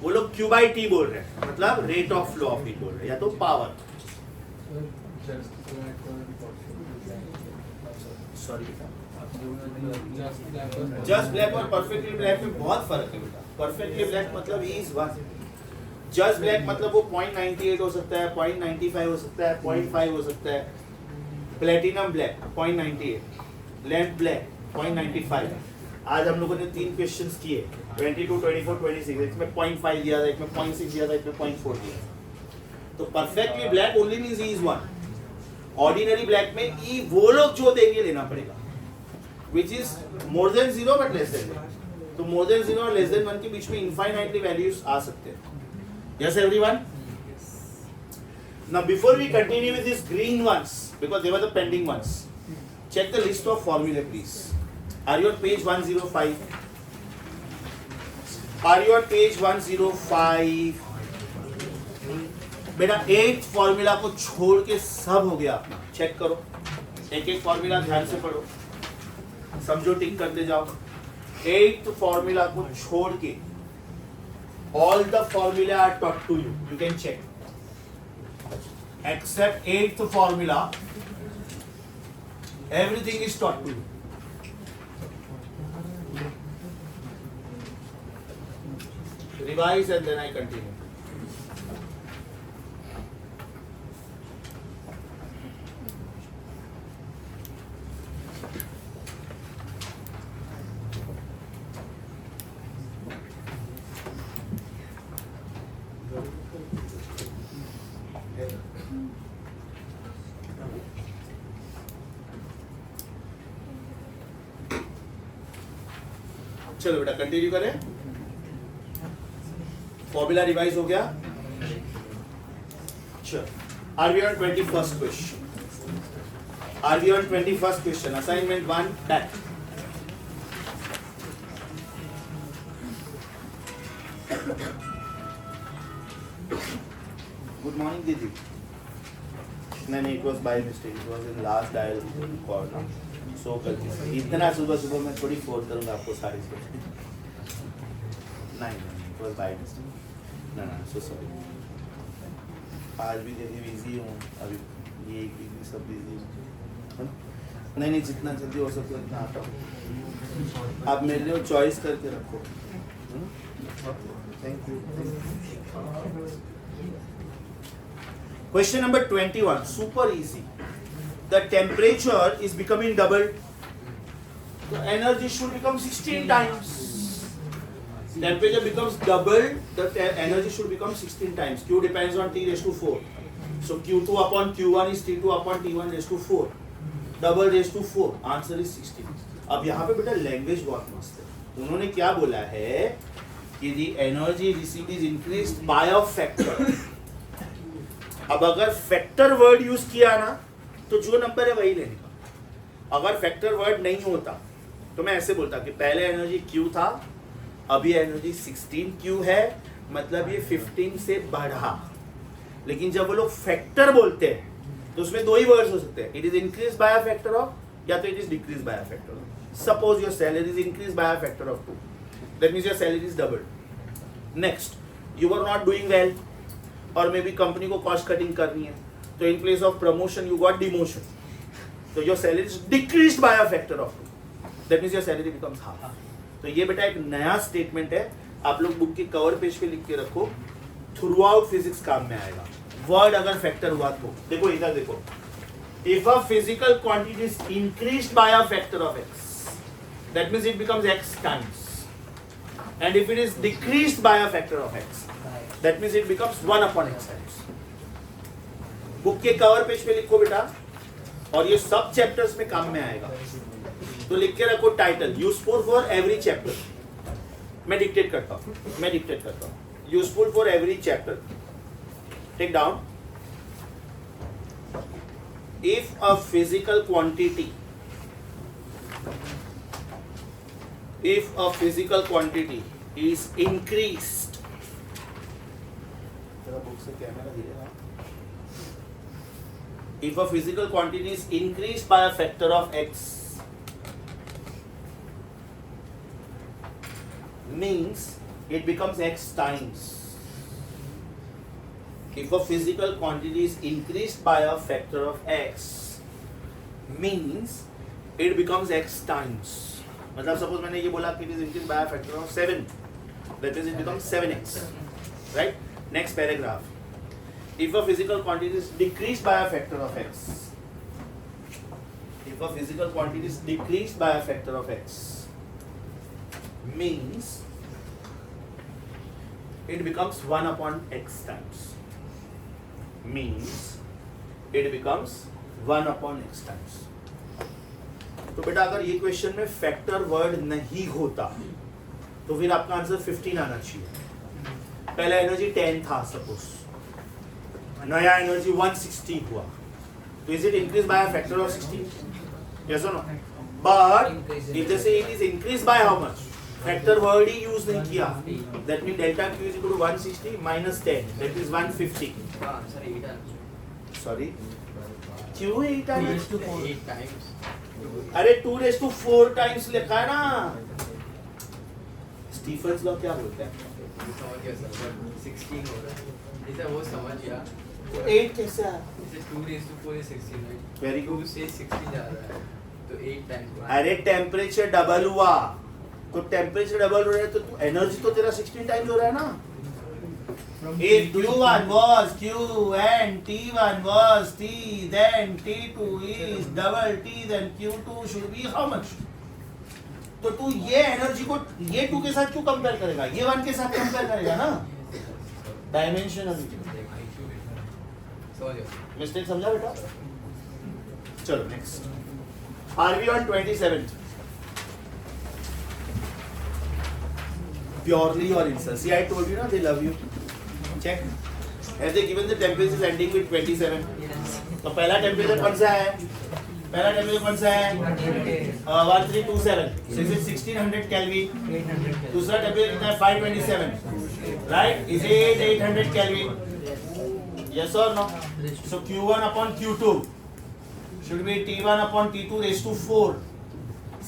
Speaker 1: वो लोग Q/T बोल रहे हैं मतलब rate of flow of heat बोल रहे हैं, या तो पावर. सॉरी जस्ट ब्लैक और परफेक्टली ब्लैक में बहुत फर्क है बेटा. परफेक्टली ब्लैक मतलब इज 1, जस्ट ब्लैक मतलब वो 0.98 हो सकता है, 0.95 हो सकता है, 0.5 हो सकता है. Platinum black 0.98, lamp black 0.95. आज हम लोगों ने 3 क्वेश्चंस किए, 22, 24, 26. एक में 0.5 दिया था, एक में 0.6 दिया था, एक में 0.4 दिया था. तो perfectly black only means E is 1. Ordinary black में ई वो लोग जो देंगे लेना पड़ेगा, which is more than 0 but less than 1. तो more than 0 और less than 1 के बीच में infinitely values आ सकते हैं. Yes everyone? Now before we continue with these green ones, because they were the pending ones, check the list of formulae please. Are you on page 105? Are you on page 105? बेटा 8th formula को छोड़ के सब हो गया अपना. Check करो, एक एक फॉर्मूला ध्यान से पढ़ो, समझो, टिक करते जाओ. 8th फॉर्मूला को छोड़ के all the formula are taught to you. You can check. Except 8th formula, everything is taught to you. Revise and then I continue. चलो बेटा कंटिन्यू करें. फॉर्मूला रिवाइज हो गया. चलो are we on 21st question. Are we on 21st question. Assignment 1 back. Good morning दीदी. नहीं, it was by mistake. It was in last dial call. So गलती से. इतना सुबह सुबह मैं थोड़ी फोन करूंगा आपको सारी से. नहीं, इट वाज बाय मिस्टेक. ना, सो सॉरी. आज भी जल्दी बिजी हूँ. अभी ये बिजी सब बिजी हूँ. नहीं, जितना जल्दी हो सके उतना आता हूँ. आप मेरे लिए चॉइस करके रखो. Thank you. Question number 21, super easy. The temperature is becoming double. The energy should become 16 times. Temperature becomes double, the energy should become 16 times. Q depends on T raised to 4. So Q2 upon Q1 is T2 upon T1 raised to 4. Double raised to 4. Answer is 16. अब यहाँ पे बेटा language बहुत मस्त है. उन्होंने क्या बोला है कि the energy received is increased by a factor. अब अगर फैक्टर वर्ड यूज किया ना तो जो नंबर है वही लेने का. अगर फैक्टर वर्ड नहीं होता तो मैं ऐसे बोलता कि पहले एनर्जी Q था, अभी एनर्जी 16Q है, मतलब ये 15 से बढ़ा. लेकिन जब वो लोग फैक्टर बोलते हैं तो उसमें दो ही वर्ड्स हो सकते हैं. It is increase by a factor of, या तो it is decrease by a factor of. Suppose your salary is increase by a factor of 2, that means your salary is double. Next, you are not doing well और maybe company को cost cutting करनी है, तो in place of promotion you got demotion, तो your salary is decreased by a factor of 2, that means your salary becomes half. तो ये बेटा एक नया स्टेटमेंट है. आप लोग बुक के कवर पेज पे लिख के रखो. थ्रू आउट फिजिक्स काम में आएगा. वर्ड अगर फैक्टर हुआ तो देखो इधर देखो. If a physical quantity is increased by a factor of x, that means it becomes x times. And if it is decreased by a factor of x, that means it becomes 1 upon x times. Book के cover page पे लिखो बेटा, और ये सब chapters में काम में आएगा. तो लिख के रखो title useful for every chapter. मैं डिक्टेट करता हूँ. Useful for every chapter. Take down. If a physical quantity is increased. If a physical quantity is increased by a factor of x, means it becomes x times. If a physical quantity is increased by a factor of x, means it becomes x times. मतलब suppose मैंने ये बोला कि it is increased by a factor of 7, that means it becomes 7x, right? Next paragraph. If a physical quantity is decreased by a factor of x, if a physical quantity is decreased by a factor of x, means it becomes 1 upon x times. Means it becomes 1 upon x times. तो बेटा अगर ये question में factor word नहीं होता तो फिर आपका आंसर 15 आना चाहिए. पहला एनर्जी 10 था सपोज, नया एनर्जी 160 हुआ, तो is it increase by a factor of 16? Yes और no? But if they say it is increase by how much, factor word ही यूज नहीं किया, that mean delta Q is equal to 160 minus 10, that is 150. Sorry, क्यों 8 times? अरे 2 raised to 4 times लिखा है ना. Stephen's law क्या बोलते हैं?
Speaker 7: 16 हो रहा है. इसे वो समझ गया.
Speaker 1: तो 8 कैसे है?
Speaker 7: इसे 2 raised to 4 is 16, right?
Speaker 1: Very good.
Speaker 7: 2 से 16 जा रहा है तो 8 टाइम्स.
Speaker 1: अरे टेम्परेचर डबल हुआ, तो टेम्परेचर डबल हो रहा है तो एनर्जी तो तेरा 16 टाइम्स हो रहा है ना. If Q1 was Q and T1 was T, then T2 is double T, then Q2 should be how much? तो तू ये एनर्जी को ये 2 के साथ क्यों कंपेयर करेगा? ये 1 के साथ कंपेयर करेगा ना. डायमेंशन अभी मिस्टेक समझा बेटा? चलो next. Are we on 27th? purely or insert. See, I told you, na, they love you. Check. Have they given the temperatures ending with 27? तो पहला टेम्परेचर कौन सा है? पहला टेम्परेचर कौन सा है? 1327. So is it 1600 Kelvin?
Speaker 5: 800
Speaker 1: दूसरा टेम्परेचर कितना है? 527. Right? Is it 800 Kelvin? Yes or no? So Q1 upon Q2 should be T1 upon T2 raised to 4.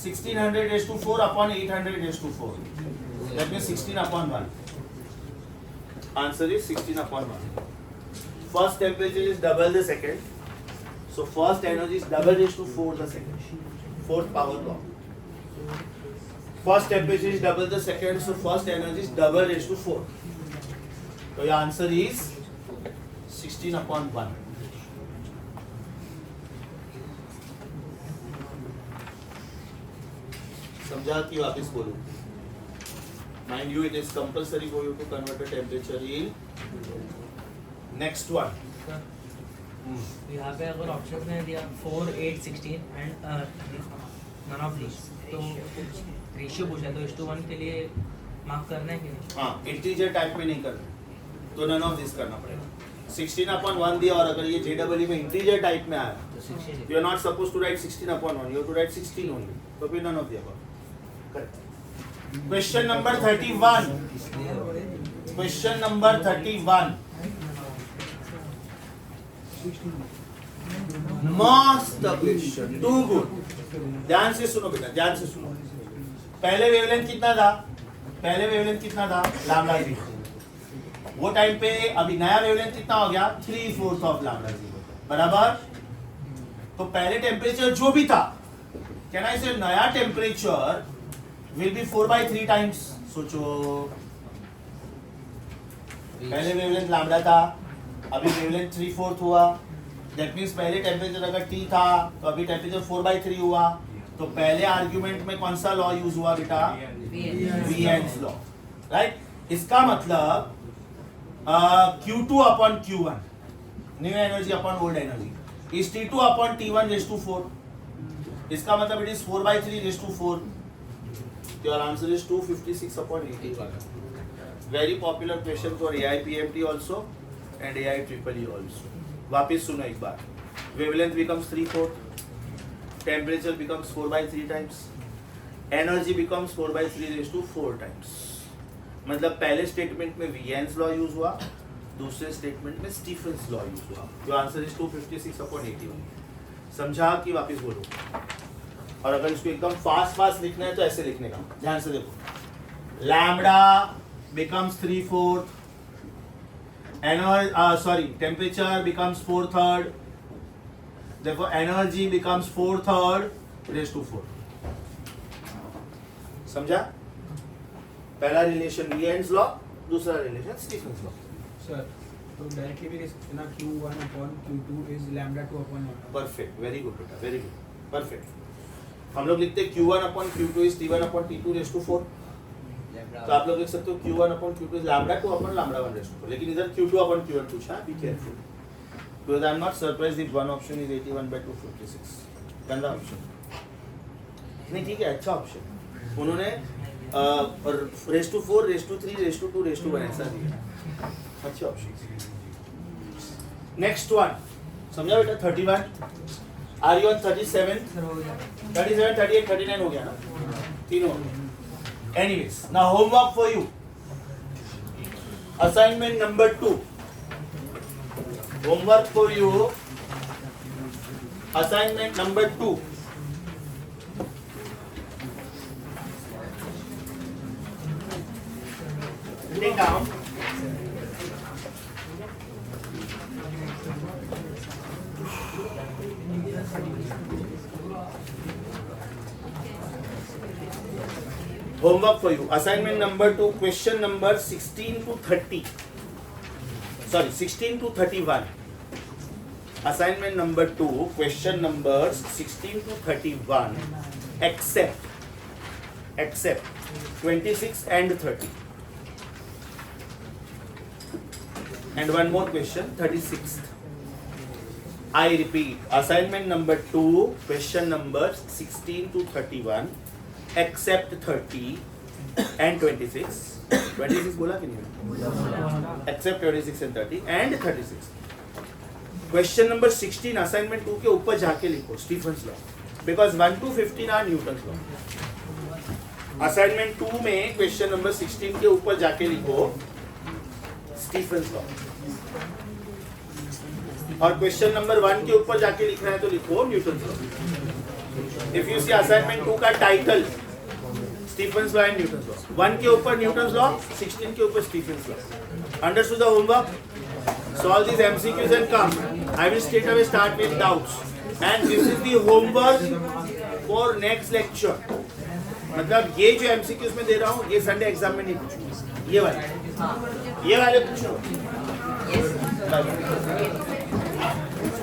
Speaker 1: 1600 raised to 4 upon 800 raised to 4. That means 16 upon 1. Answer is 16 upon 1. First temperature is double the second. So first energy is double raised to 4 the second. Fourth power law. First temperature is double the second. So first energy is double raised to 4. So your answer is 16 upon 1. समझा कि वापस बोलो. Mind you, it is compulsory for you to convert the temperature in. Next one.
Speaker 5: तो यहाँ पे अगर option में दिया 4, 8, 16 एंड नन ऑफ दीज, तो रेशियो पूछा है, तो 1:1 के लिए मार्क करना है कि नहीं?
Speaker 1: हाँ, इंटीजर टाइप में नहीं करना, तो नन ऑफ दिस करना पड़ेगा. 16 upon 1 दिया और अगर ये JEE में इंटीजर टाइप में आया,
Speaker 2: तो 16
Speaker 1: you are not supposed to write 16 upon 1, you have to write 16 only. तो फिर none of the above. Correct. Question number 31. Question number 31. मस्त क्वेश्चन, टू गुड. ध्यान से सुनो बेटा, ध्यान से सुनो. पहले वेवलेंथ कितना था? पहले वेवलेंथ कितना था? लैम्डा 0. वो टाइम पे अभी नया वेवलेंथ कितना हो गया? 3/4 ऑफ लैम्डा 0. बराबर. तो पहले टेम्परेचर जो भी था, कैन आई से नया टेम्परेचर विल बी 4/3 टाइम्स. सोचो, पहले वेवलेंथ लैम्डा था, अभी वेवलेंथ 3/4 हुआ. दैट मीन्स पहले टेम्परेचर अगर T था तो अभी टेम्परेचर 4/3 हुआ. तो पहले आर्ग्यूमेंट में कौन सा लॉ यूज हुआ बेटा? Wien's law. राइट. इसका मतलब Q2 upon Q1 new energy upon old energy is T2 upon T1 raise to 4. इसका मतलब it is 4/3 raise to 4. Your answer is 256 upon 81. Very popular question for AIPMT also and AIEEE also. वापिस सुनो एक बार. Wavelength becomes 3/4, temperature becomes 4/3 times, energy becomes 4/3 raise to 4 times. मतलब पहले statement में वीएन्स law use हुआ, दूसरे स्टेटमेंट में स्टीफेंस लॉ यूज हुआ. Your answer is 256 upon 81. समझा कि वापिस बोलो. और अगर इसको एकदम फास्ट लिखना है तो ऐसे लिखने का. ध्यान से देखो. Lambda becomes 3/4, temperature becomes 4/3, therefore energy becomes 4/3 raised to 4. समझा? पहला रिलेशन वीएन्स लॉ, दूसरा रिलेशन स्टीफेंस लॉ.
Speaker 4: Sir, तो डायरेक्टली भी ना Q1 upon Q2 is lambda 2 upon lambda.
Speaker 1: Perfect. Very good बेटा, वेरी गुड. परफेक्ट. हम लोग लिखते हैं Q1 upon Q2 is T1 upon T2 raised to 4. तो आप लोग लिख सकते हो Q1 upon Q2 is lambda 2 upon lambda 1 raised to 4. लेकिन इधर Q2 upon Q1 पूछा. Be careful. Because I am not surprised if one option is 81/256. गंदा ऑप्शन नहीं. ठीक है, अच्छा ऑप्शन. उन्होंने raise to 4, raise to 3, raise to 2, raise to 1 ऐसा दिया. अच्छे ऑप्शन. Next one. समझा बेटा? 31. Are you on 37? 37, 38, 39 हो गया ना? तीनों. Anyways, now homework for you. Assignment number 2. Homework for you. Assignment number 2. Take down. Homework for you. Assignment number 2, question number 16 to 30. Sorry, 16 to 31. Assignment number 2, question numbers 16 to 31. Except 26 and 30. And one more question, 36th. I repeat, assignment number 2, question numbers 16 to 31. Except 30 and 26, 26 बोला कि नहीं? Except 26 and 30 and 36. Question number 16 assignment 2 के ऊपर जाके लिखो Stefan's law, because 1 to 15 are Newton's law. Assignment 2 में question number 16 के ऊपर जाके लिखो स्टीफन्स लॉ, और क्वेश्चन नंबर 1 के ऊपर जाके लिखना है तो लिखो Newton's law. If you see assignment 2 का title Stefan's law and Newton's law, 1 के ऊपर न्यूटन्स लॉ, 16 के ऊपर Stefan's law. Understood the homework? Solve these MCQs and come. I will straight away start with doubts. And this is the homework for next lecture. मतलब ये जो MCQs में दे रहा हूँ ये संडे एग्जाम में नहीं पूछूंगा, ये वाले पूछूंगा.
Speaker 6: Yes.
Speaker 1: Bye.